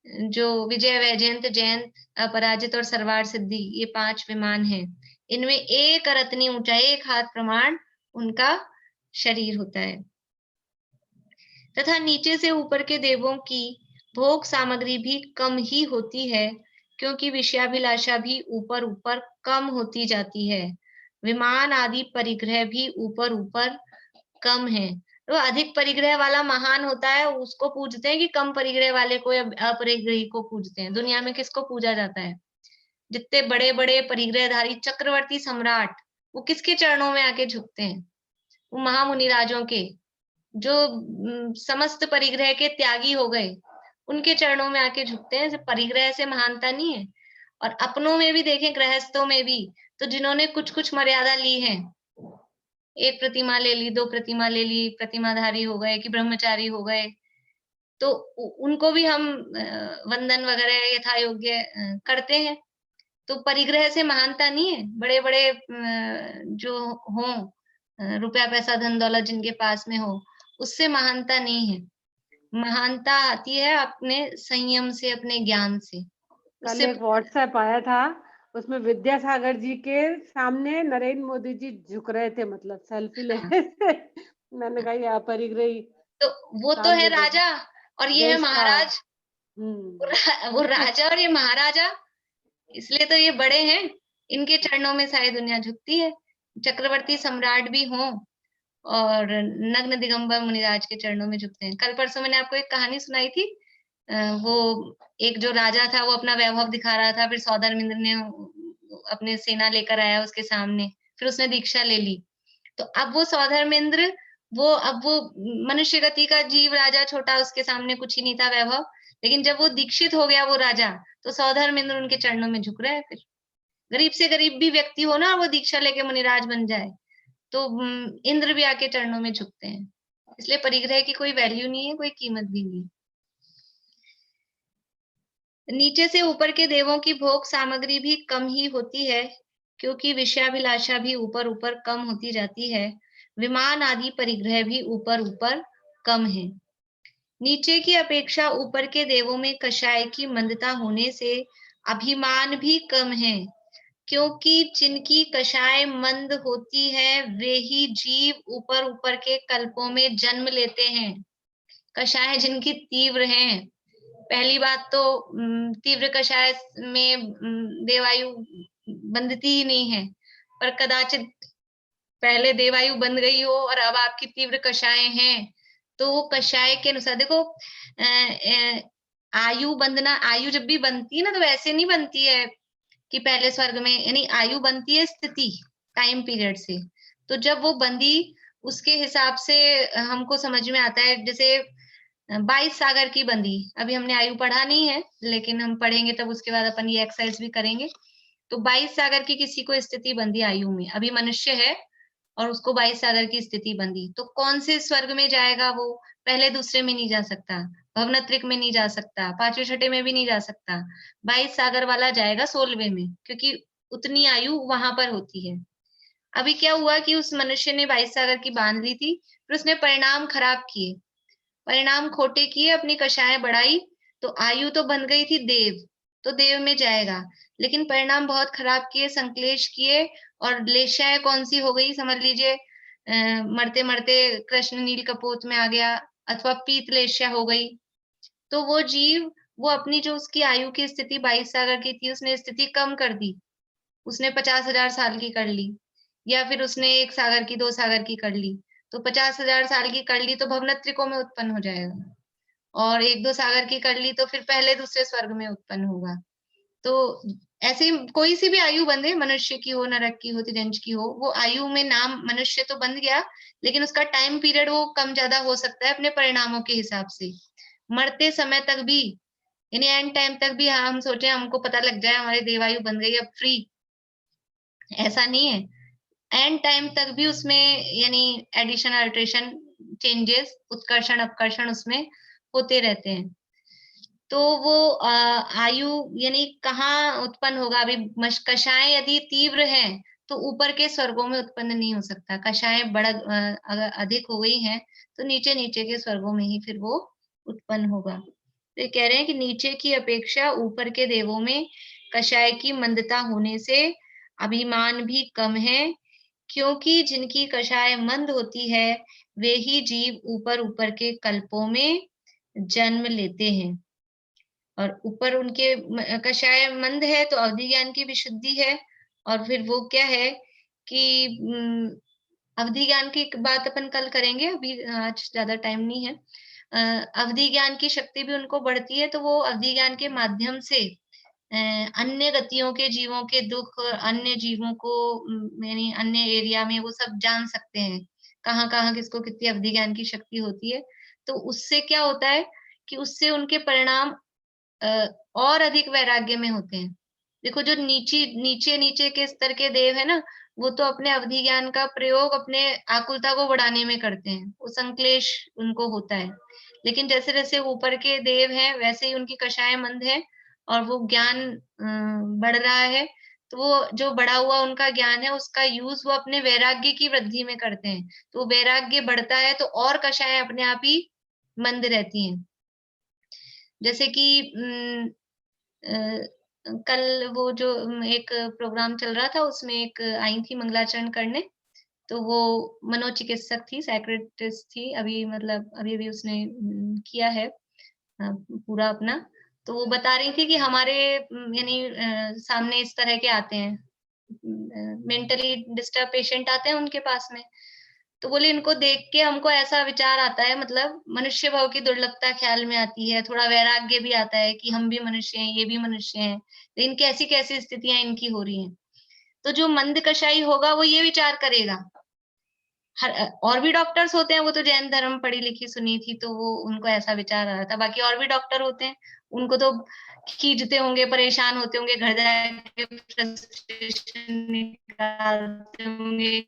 जो विजय, वैजयंत, जयंत, अपराजित और सर्वार सिद्धि, ये 5 विमान हैं। इनमें 1 अरत्नी ऊंचा, 1 हाथ प्रमाण उनका शरीर होता है। तथा नीचे से ऊपर के देवों की भोग सामग्री भी कम ही होती है, क्योंकि विषयाभिलाषा भी ऊपर ऊपर कम होती जाती है। विमान आदि परिग्रह भी ऊपर ऊपर कम है। तो अधिक परिग्रह वाला महान होता है, उसको पूजते हैं कि कम परिग्रह वाले को या अपरिग्रही को पूजते हैं? दुनिया में किसको पूजा जाता है? जितने बड़े बड़े परिग्रहधारी चक्रवर्ती सम्राट, वो किसके चरणों में आके झुकते हैं? वो महामुनिराजों के, जो समस्त परिग्रह के त्यागी हो गए, उनके चरणों में आके झुकते हैं। परिग्रह से महानता नहीं है। और अपनों में भी देखें, गृहस्थों में भी, तो जिन्होंने कुछ कुछ मर्यादा ली है, 1 प्रतिमा ले ली, 2 प्रतिमा ले ली, प्रतिमाधारी हो गए कि ब्रह्मचारी हो गए, तो उनको भी हम वंदन वगैरह यथा योग्य करते हैं। तो परिग्रह से महानता नहीं है। बड़े बड़े जो हों, रुपया पैसा धन दौलत जिनके पास में हो, उससे महानता नहीं है। महानता आती है अपने संयम से, अपने ज्ञान से। कल एक व्हाट्सएप आया था, उसमें विद्यासागर जी के सामने नरेंद्र मोदी जी झुक रहे थे, मतलब सेल्फी ले रहे थे। मैंने कहा ये अपरिग्रही, तो वो तो है राजा और ये है महाराज। वो राजा और ये महाराजा, इसलिए तो ये बड़े हैं। इनके चरणों में सारी दुनिया झुकती है। चक्रवर्ती सम्राट भी हों और नग्न दिगंबर मुनिराज के चरणों में झुकते हैं। कल परसों मैंने आपको एक कहानी सुनाई थी, वो एक जो राजा था वो अपना वैभव दिखा रहा था, फिर सौदामिंद्र ने अपने सेना लेकर आया उसके सामने, फिर उसने दीक्षा ले ली। तो अब वो सौदामिंद्र, अब वो मनुष्य गति का जीव राजा, छोटा, उसके सामने कुछ ही नहीं था वैभव, लेकिन जब वो दीक्षित हो गया वो राजा, तो सौदामिंद्र उनके चरणों में झुक रहे हैं। फिर गरीब से गरीब भी व्यक्ति हो ना, वो दीक्षा लेके मुनिराज बन जाए, तो इंद्र भी आके चरणों में झुकते हैं। इसलिए परिग्रह की कोई वैल्यू नहीं है, कोई कीमत भी नहीं। नीचे से ऊपर के देवों की भोग सामग्री भी कम ही होती है, क्योंकि विषयाभिलाषा भी ऊपर ऊपर कम होती जाती है। विमान आदि परिग्रह भी ऊपर ऊपर कम है। नीचे की अपेक्षा ऊपर के देवों में कषाय की मंदता होने से अभिमान भी कम है, क्योंकि जिनकी कषाय मंद होती है वे ही जीव ऊपर ऊपर के कल्पों में जन्म लेते हैं। कषाय जिनकी तीव्र हैं, पहली बात तो तीव्र कषाय में देवायु बंधती ही नहीं है, पर कदाचित पहले देवायु बंध गई हो और अब आपकी तीव्र कषाय हैं, तो वो कषाय के अनुसार देखो, आयु बंधना, आयु जब भी बनती है ना, तो ऐसे नहीं बनती है कि पहले स्वर्ग में, यानी आयु बनती है स्थिति, टाइम पीरियड से। तो जब वो बंधी, उसके हिसाब से हमको समझ में आता है। जैसे 22 सागर की बंधी, अभी हमने आयु पढ़ा नहीं है, लेकिन हम पढ़ेंगे तब उसके बाद अपन ये एक्सरसाइज भी करेंगे। तो 22 सागर की किसी को स्थिति बंधी आयु में, अभी मनुष्य है और उसको 22 सागर की स्थिति बंधी, तो कौन से स्वर्ग में जाएगा वो? पहले दूसरे में नहीं जा सकता, भवनत्रिक में नहीं जा सकता, 5वें छठे में भी नहीं जा सकता। 22 सागर वाला जाएगा 16वें में, क्योंकि उतनी आयु वहां पर होती है। अभी क्या हुआ कि उस मनुष्य ने 22 सागर की बांध ली थी, फिर उसने परिणाम खराब किए, परिणाम खोटे किए, अपनी कषाय बढ़ाई, तो आयु तो बन गई थी देव, तो देव में जाएगा। लेकिन परिणाम बहुत खराब किए, संक्लेश किए, और लेशाएं कौन सी हो गई समझ लीजिए, मरते मरते कृष्ण नील कपोत में आ गया, अथवा पीत लेशा हो गई। तो वो जीव, वो अपनी जो उसकी आयु की स्थिति 22 सागर की थी, उसने स्थिति कम कर दी, उसने 50,000 साल की कर ली, या फिर उसने 1 सागर की 2 सागर की कर ली, तो 50,000 साल की कर ली तो भवनत्रिकों में उत्पन्न हो जाएगा, और 1-2 सागर की कर ली तो फिर पहले दूसरे स्वर्ग में उत्पन्न होगा। तो ऐसे कोई सी भी आयु बंधे, मनुष्य की हो, नरक की हो, तिर्यंच की हो, वो आयु में नाम मनुष्य तो बंध गया, लेकिन उसका टाइम पीरियड वो कम ज्यादा हो सकता है अपने परिणामों के हिसाब से। मरते समय तक भी, यानी एंड टाइम तक भी हम सोचे हमको पता लग जाए हमारी देवायु बन गई अब फ्री, ऐसा नहीं है। एंड टाइम तक भी उसमें यानी एडिशन, अल्ट्रेशन, चेंजेस, उत्कर्षण अपकर्षण उसमें होते रहते हैं। तो वो आयु यानी कहाँ उत्पन्न होगा? अभी कषाय यदि तीव्र है तो ऊपर के स्वर्गों में उत्पन्न नहीं हो सकता। कषाय अगर अधिक हो गई हैं तो नीचे नीचे के स्वर्गों में ही फिर वो उत्पन्न होगा। तो ये कह रहे हैं कि नीचे की अपेक्षा ऊपर के देवों में कषाय की मंदता होने से अभिमान भी कम है, क्योंकि जिनकी कषाय मंद होती है वे ही जीव ऊपर ऊपर के कल्पों में जन्म लेते हैं। और ऊपर उनके कषाय मंद है तो अवधि ज्ञान की विशुद्धि है, और फिर वो क्या है कि अवधि ज्ञान की बात अपन कल करेंगे, अभी आज ज्यादा टाइम नहीं है। अवधि ज्ञान की शक्ति भी उनको बढ़ती है, तो वो अवधि ज्ञान के माध्यम से अन्य गतियों के जीवों के दुख, अन्य जीवों को यानी अन्य एरिया में वो सब जान सकते हैं, कहाँ कहाँ किसको कितनी अवधि ज्ञान की शक्ति होती है। तो उससे क्या होता है कि उससे उनके परिणाम और अधिक वैराग्य में होते हैं। देखो जो नीचे नीचे के स्तर के देव है ना, वो तो अपने अवधि ज्ञान का प्रयोग अपने आकुलता को बढ़ाने में करते हैं, वो संक्लेश उनको होता है। लेकिन जैसे जैसे ऊपर के देव हैं वैसे ही उनकी कषाय मंद है और वो ज्ञान बढ़ रहा है, तो वो जो बढ़ा हुआ उनका ज्ञान है उसका यूज वो अपने वैराग्य की वृद्धि में करते हैं। तो वैराग्य बढ़ता है तो और कषाय अपने आप ही मंद रहती हैं। जैसे कि कल वो जो एक प्रोग्राम चल रहा था उसमें एक आई थी मंगलाचरण करने, तो वो मनोचिकित्सक थी, साइकियाट्रिस्ट थी, अभी मतलब अभी उसने किया है पूरा अपना। तो वो बता रही थी कि हमारे यानी सामने इस तरह के आते हैं, मेंटली डिस्टर्ब पेशेंट आते हैं उनके पास में, तो बोले इनको देख के हमको ऐसा विचार आता है, मतलब मनुष्य भाव की दुर्लभता ख्याल में आती है, थोड़ा वैराग्य भी आता है कि हम भी मनुष्य हैं, ये भी मनुष्य हैं, लेकिन कैसी कैसी स्थितियां इनकी हो रही हैं। तो जो मंद कषाई होगा वो ये विचार करेगा। और भी डॉक्टर्स होते हैं, वो तो जैन धर्म पढ़ी लिखी सुनी थी तो वो उनको ऐसा विचार आ रहा था। बाकी और भी डॉक्टर होते हैं, उनको तो खींचते होंगे, परेशान होते होंगे, घर जाके फ्रस्ट्रेशन निकालते होंगे,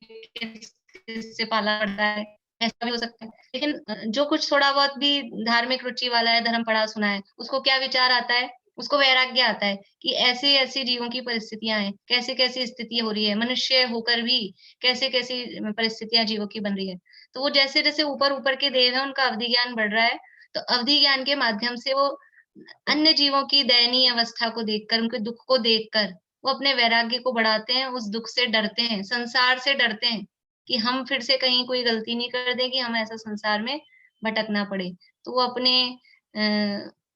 से पाला पड़ता है, ऐसा भी हो सकता है। लेकिन जो कुछ थोड़ा बहुत भी धार्मिक रुचि वाला है, धर्म पढ़ा सुना है, उसको क्या विचार आता है? उसको वैराग्य आता है कि ऐसे ऐसे जीवों की परिस्थितियां हैं, कैसे कैसी स्थिति हो रही है, मनुष्य होकर भी कैसे कैसी परिस्थितियां जीवों की बन रही है। तो वो जैसे जैसे ऊपर ऊपर के देव है उनका अवधि ज्ञान बढ़ रहा है, तो अवधि ज्ञान के माध्यम से वो अन्य जीवों की दयनीय अवस्था को देखकर, उनके दुख को देखकर वो अपने वैराग्य को बढ़ाते हैं, उस दुख से डरते हैं, संसार से डरते हैं कि हम फिर से कहीं कोई गलती नहीं कर दें कि हम ऐसा संसार में भटकना पड़े। तो वो अपने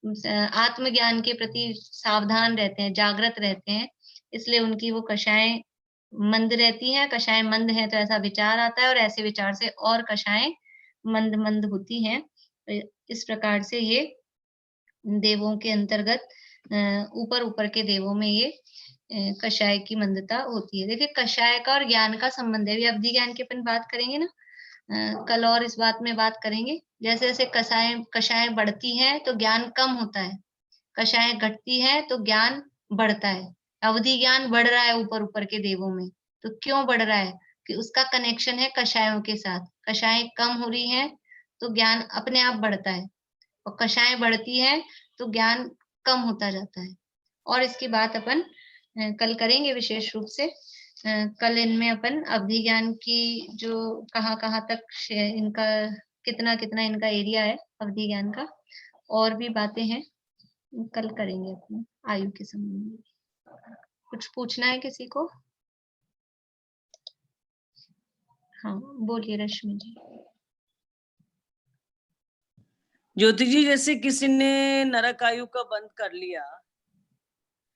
आत्मज्ञान के प्रति सावधान रहते हैं, जागृत रहते हैं, इसलिए उनकी वो कषाएं मंद रहती हैं। कषाएं मंद हैं तो ऐसा विचार आता है, और ऐसे विचार से और कषाएं मंद मंद होती हैं। इस प्रकार से ये देवों के अंतर्गत ऊपर ऊपर के देवों में ये कषाय की मंदता होती है। देखिए कषाय का और ज्ञान का संबंध है, अवधि ज्ञान की अपन बात करेंगे ना, कल और इस बात में बात करेंगे। जैसे जैसे कषाय बढ़ती हैं तो ज्ञान कम होता है, कषाय घटती है तो ज्ञान बढ़ता है। अवधि ज्ञान बढ़ रहा है ऊपर ऊपर के देवों में, तो क्यों बढ़ रहा है? कि उसका कनेक्शन है कषायों के साथ। कषाय कम हो रही है तो ज्ञान अपने आप बढ़ता है, और कषाय बढ़ती है तो ज्ञान कम होता जाता है। और इसकी बात अपन कल करेंगे विशेष रूप से। कल इनमें अपन अवधि ज्ञान की जो कहाँ कहाँ तक इनका कितना कितना इनका एरिया है अवधि ज्ञान का, और भी बातें हैं कल करेंगे अपने आयु के संबंध में। कुछ पूछना है किसी को? हाँ बोलिए रश्मि जी। ज्योति जी, जैसे किसी ने नरक आयु का बंद कर लिया,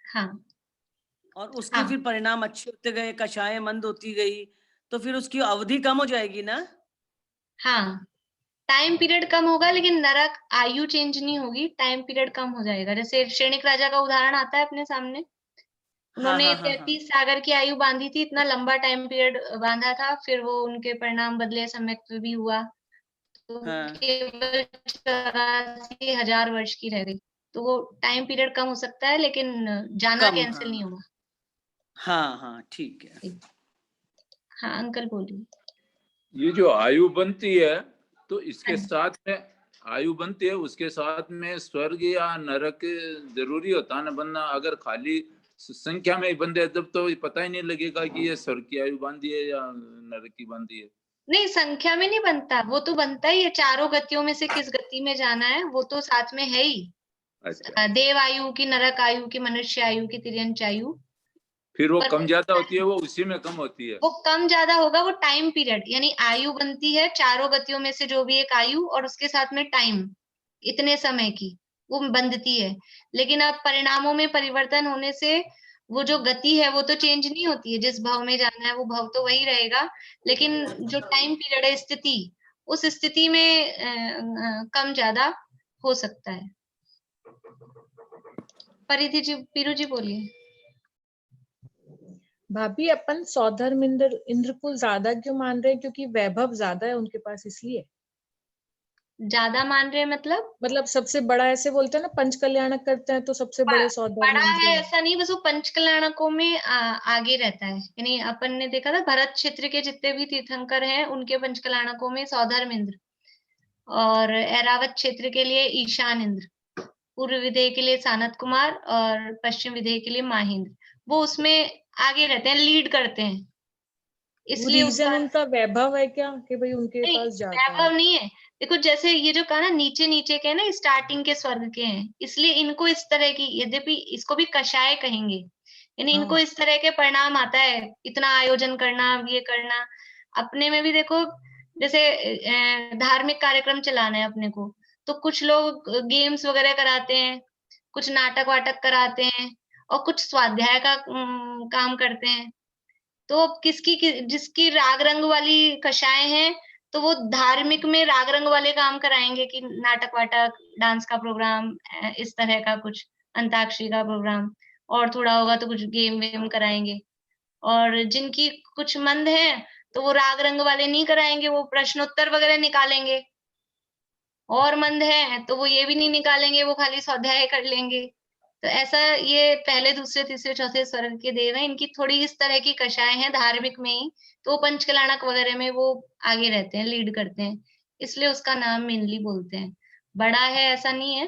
हाँ, और उसके हाँ। फिर परिणाम अच्छे होते गए, कषाय मंद होती गई, तो फिर उसकी अवधि कम हो जाएगी ना? हाँ, टाइम पीरियड कम होगा लेकिन नरक आयु चेंज नहीं होगी, टाइम पीरियड कम हो जाएगा। जैसे श्रेणिक राजा का उदाहरण आता है अपने सामने, उन्होंने 33 सागर की आयु बांधी थी, इतना लंबा टाइम पीरियड बांधा था, फिर वो उनके परिणाम बदले, सम्यक्त्व भी हुआ, तो केवल 84,000 वर्ष की रह गई। तो वो टाइम पीरियड कम हो सकता है लेकिन जाना कैंसिल नहीं होगा। हाँ हाँ ठीक है। हाँ अंकल बोलिए। ये जो आयु बनती है तो इसके साथ में आयु बनती है, उसके साथ में स्वर्ग या नरक जरूरी होता है ना बनना? अगर खाली संख्या में ही बंधे तब तो पता ही नहीं लगेगा कि ये स्वर्ग की आयु बांधी है या नरक की बांधी है। नहीं, संख्या में नहीं बनता, वो तो बनता ही है। चारों गतियों में से किस गति में जाना है वो तो साथ में है ही। अच्छा। देव आयु की, नरक आयु की, मनुष्य आयु की, तिर्यंच आयु। फिर वो कम ज्यादा होती है, वो उसी में कम होती है। वो कम ज्यादा होगा, वो टाइम पीरियड, यानी आयु बनती है चारों गतियों में से जो भी एक आयु, और उसके साथ में टाइम, इतने समय की वो बंधती है। लेकिन अब परिणामों में परिवर्तन होने से वो जो गति है वो तो चेंज नहीं होती है। जिस भाव में जाना है वो भाव तो वही रहेगा, लेकिन जो टाइम पीरियड है, स्थिति, उस स्थिति में कम ज्यादा हो सकता है। परिधि जी, पीरू जी बोलिए। भाभी अपन सौधर्म इंद्र को ज्यादा क्यों मान रहे हैं? क्योंकि वैभव ज्यादा है उनके पास, इसलिए ज्यादा मान रहे हैं मतलब सबसे बड़ा, ऐसे बोलते हैं ना, पंच कल्याणक करते हैं तो सबसे बड़े सौधर्म बड़ा इंद्र है हैं। ऐसा नहीं, बस वो पंच कल्याणकों में आगे रहता है। यानी अपन ने देखा था भरत क्षेत्र के जितने भी तीर्थंकर हैं उनके पंच कल्याणकों में सौधर्म इंद्र, और ऐरावत क्षेत्र के लिए ईशान इंद्र, पूर्व विदेह के लिए सानत कुमार, और पश्चिम विदेह के लिए माहिंद्र, वो उसमें आगे रहते हैं, लीड करते हैं। इसलिए रीजन उनका वैभव है क्या, कि भाई उनके नहीं, पास ज्यादा है? वैभव नहीं है। देखो जैसे ये जो कहा ना, नीचे नीचे के ना, स्टार्टिंग के स्वर्ग के हैं, इसलिए इनको इस तरह की, यद्यपि इसको भी कषाय कहेंगे, यानी इनको इस तरह के परिणाम आता है, इतना आयोजन करना, ये करना। अपने में भी देखो, जैसे धार्मिक कार्यक्रम चलाना है अपने को, तो कुछ लोग गेम्स वगैरह कराते हैं, कुछ नाटक वाटक कराते हैं, और कुछ स्वाध्याय का काम करते हैं। तो जिसकी राग रंग वाली कषाएं हैं, तो वो धार्मिक में राग रंग वाले काम कराएंगे कि नाटक वाटक, डांस का प्रोग्राम, इस तरह का कुछ, अंताक्षरी का प्रोग्राम, और थोड़ा होगा तो कुछ गेम वेम कराएंगे। और जिनकी कुछ मंद है तो वो राग रंग वाले नहीं कराएंगे, वो प्रश्नोत्तर वगैरह निकालेंगे। और मंद है तो वो ये भी नहीं निकालेंगे, वो खाली स्वाध्याय कर लेंगे। तो ऐसा, ये पहले, दूसरे, तीसरे, चौथे स्वर्ग के देव हैं, इनकी थोड़ी इस तरह की कषाएं हैं धार्मिक में ही, तो वो पंचकल्याणक वगैरह में वो आगे रहते हैं, लीड करते हैं, इसलिए उसका नाम मेनली बोलते हैं। बड़ा है ऐसा नहीं है,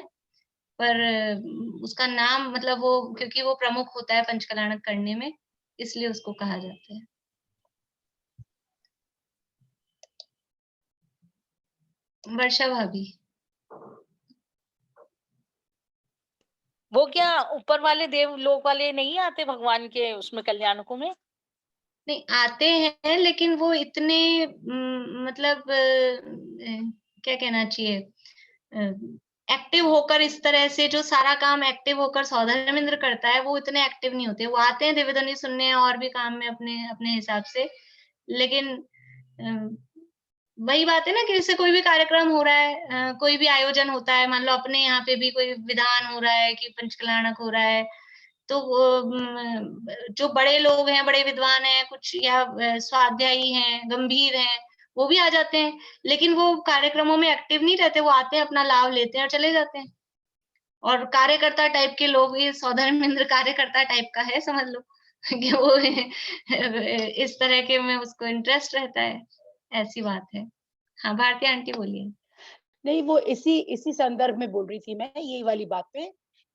पर उसका नाम मतलब वो, क्योंकि वो प्रमुख होता है पंचकल्याणक करने में, इसलिए उसको कहा जाता है। वर्षा भाभी। वो क्या ऊपर वाले देव लोक वाले नहीं आते भगवान के उसमें कल्याणकों में? नहीं, आते हैं, लेकिन वो इतने मतलब क्या कहना चाहिए, एक्टिव होकर, इस तरह से जो सारा काम एक्टिव होकर सौधर्म इंद्र करता है, वो इतने एक्टिव नहीं होते। वो आते हैं दिव्यध्वनि सुनने और भी काम में अपने अपने हिसाब से, लेकिन वही बात है ना कि जैसे कोई भी कार्यक्रम हो रहा है, कोई भी आयोजन होता है, मान लो अपने यहाँ पे भी कोई विधान हो रहा है कि पंचकल्याणक हो रहा है, तो जो बड़े लोग हैं, बड़े विद्वान हैं, कुछ या स्वाध्यायी हैं, गंभीर हैं, वो भी आ जाते हैं, लेकिन वो कार्यक्रमों में एक्टिव नहीं रहते, वो आते हैं, अपना लाभ लेते हैं और चले जाते हैं। और कार्यकर्ता टाइप के लोग, ये सौधर्म इंद्र कार्यकर्ता टाइप का है, समझ लो कि वो इस तरह के में उसको इंटरेस्ट रहता है, ऐसी बात है। हाँ भारती आंटी बोलिए। नहीं, वो इसी संदर्भ में बोल रही थी मैं, ये वाली बात पे,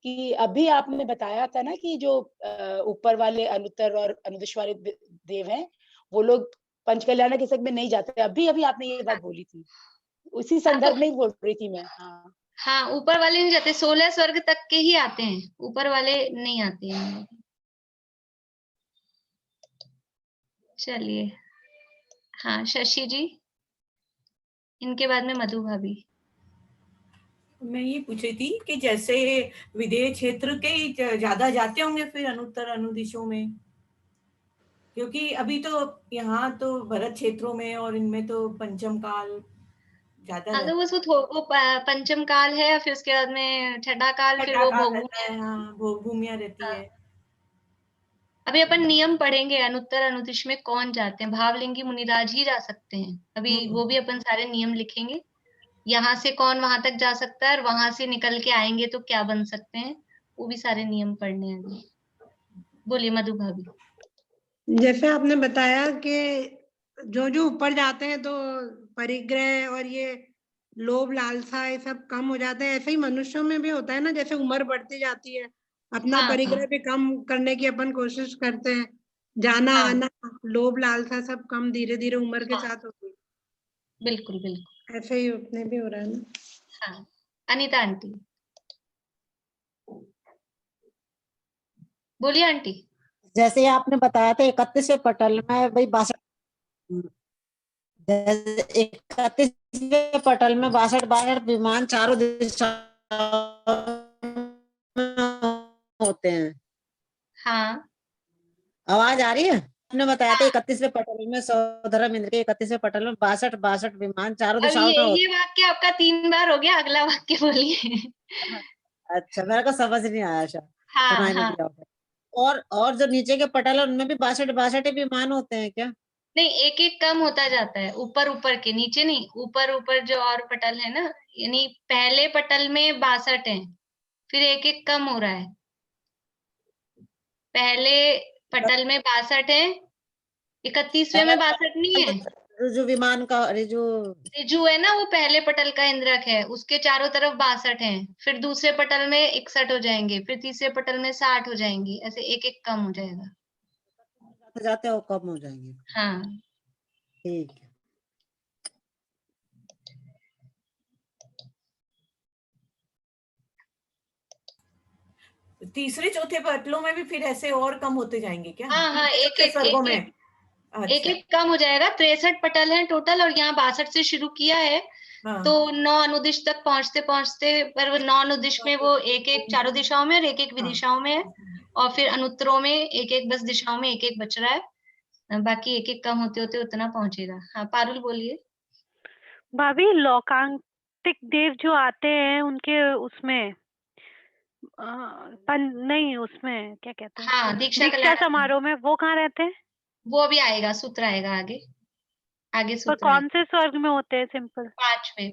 कि अभी आपने बताया था ना कि जो ऊपर वाले अनुत्तर और अनुदिश वाले देव हैं, वो लोग पंचकल्याणक के में नहीं जाते। अभी आपने ये बात बोली थी, उसी संदर्भ में ही बोल रही थी मैं। हाँ हाँ, ऊपर वाले नहीं जाते, 16 स्वर्ग तक के ही आते हैं, ऊपर वाले नहीं आते हैं। चलिए, हाँ शशि जी, इनके बाद में मधु भाभी। मैं ये पूछ रही थी कि जैसे विदेह क्षेत्र के ही ज्यादा जाते होंगे फिर अनुत्तर अनुदिशों में, क्योंकि अभी तो यहाँ तो भरत क्षेत्रों में और इनमें तो पंचम काल ज्यादा हाँ, तो रहता वो पंचम काल है, फिर उसके बाद में छठा काल, है, फिर वो काल भोग रहता है। हाँ, भोग भूमिया रहती है। अभी अपन नियम पढ़ेंगे अनुत्तर अनुदिश में कौन जाते हैं, भावलिंगी मुनिराज ही जा सकते हैं। अभी वो भी अपन सारे नियम लिखेंगे, यहाँ से कौन वहां तक जा सकता है और वहां से निकल के आएंगे तो क्या बन सकते हैं, वो भी सारे नियम पढ़ने हैं अभी। बोलिए मधु भाभी। जैसे आपने बताया कि जो जो ऊपर जाते हैं तो परिग्रह और ये लोभ लालसा ये सब कम हो जाते हैं, ऐसे ही मनुष्यों में भी होता है ना, जैसे उम्र बढ़ती जाती है अपना हाँ, परिग्रह भी कम करने की अपन कोशिश करते हैं, जाना आना लोभ लालसा सब कम धीरे धीरे उम्र के साथ होती है। बिल्कुल बिल्कुल ऐसे ही अपने भी हो रहा है ना। हाँ, अनीता आंटी बोलिए आंटी। जैसे आपने बताया था 31वें पटल में भाई 31वें पटल में 62 विमान चारों दिशाओं होते हैं। हाँ, आवाज आ रही है? आपने बताया था 31वें पटल में सौधर्म इंद्र के 31वें पटल में 62 विमान चारों अब दिशाओं में होते ये वाक्य आपका 3 बार हो गया, अगला वाक्य बोलिए। हैं। अच्छा, मेरे को समझ नहीं आया, शायद हाँ सुनाई नहीं हाँ, दिया होगा। और जो नीचे के पटल है उनमें भी 62 विमान होते हैं क्या? नहीं, एक एक कम होता जाता है, ऊपर ऊपर के, नीचे नहीं, ऊपर ऊपर जो और पटल है ना, यानी पहले पटल में 62 है, फिर एक एक कम हो रहा है। पहले पटल में 62 है, 31वें में 62 नहीं है। जो विमान का जो रिजु है ना, वो पहले पटल का इंद्रक है, उसके चारों तरफ 62 है, फिर दूसरे पटल में 61 हो जाएंगे, फिर तीसरे पटल में 60 हो जाएंगे, ऐसे एक एक कम हो जाएगा। जाते हो कम हो जाएंगे। हाँ, ठीक है। तीसरे चौथे पटलों में भी फिर ऐसे और कम होते जाएंगे क्या? हाँ हाँ, एक एक स्वर्गों में एक एक कम हो जाएगा। 63 पटल है टोटल, और यहाँ 62 से शुरू किया है, तो 9 अनुदिश तक पहुंचते पहुंचते, पर वो 9 अनुदिश में वो एक एक चारों दिशाओं में और एक एक विदिशाओं में है, और फिर अनुत्तरों में एक एक बस दिशाओं में एक एक बच रहा है, बाकी एक एक कम होते होते उतना पहुंचेगा। हाँ पारुल बोलिए। भाभी लौकांतिक देव जो आते हैं उनके उसमें नहीं, उसमें क्या कहते हैं, हाँ, दीक्षा दीक्षा समारोह में वो कहाँ रहते हैं? वो अभी आएगा, सूत्र आएगा आगे पर सूत्र कौन से स्वर्ग में होते हैं? सिंपल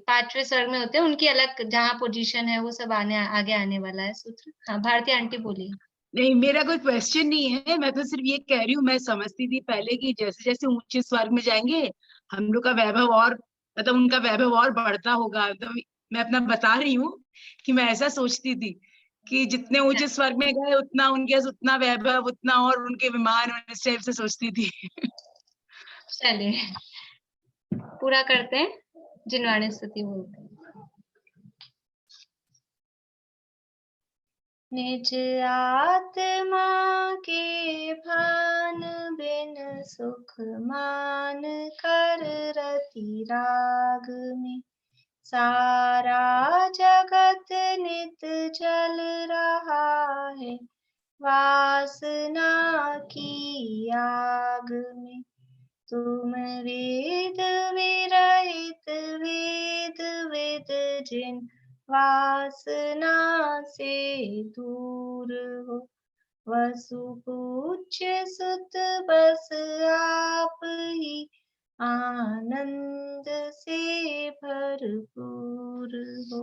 5वें स्वर्ग में होते हैं, उनकी अलग जहाँ पोजीशन है वो सब आगे आने वाला है सूत्र। हाँ भारती आंटी बोलिए। नहीं, मेरा कोई क्वेश्चन नहीं है, मैं तो सिर्फ ये कह रही हूँ, मैं समझती थी पहले कि जैसे जैसे ऊंचे स्वर्ग में जाएंगे हम लोग का वैभव और मतलब उनका वैभव और बढ़ता होगा। तो मैं अपना बता रही हूँ कि मैं ऐसा सोचती थी कि जितने ऊंचे स्वर्ग में गए उतना उनके उतना वैभव, उतना और उनके विमान, इस टाइप से सोचती थी। चलिए पूरा करते हैं, जिनवाणी स्तुति बोलते हैं। निज आत्मा के भान बिन सुख मान कर रति राग में, सारा जगत नित जल रहा है वासना की आग में। तुम वेद विरहित वेद विद जिन वासना से दूर हो, वसुपूज्य सुत बस आप ही आनंद से भरपूर हो।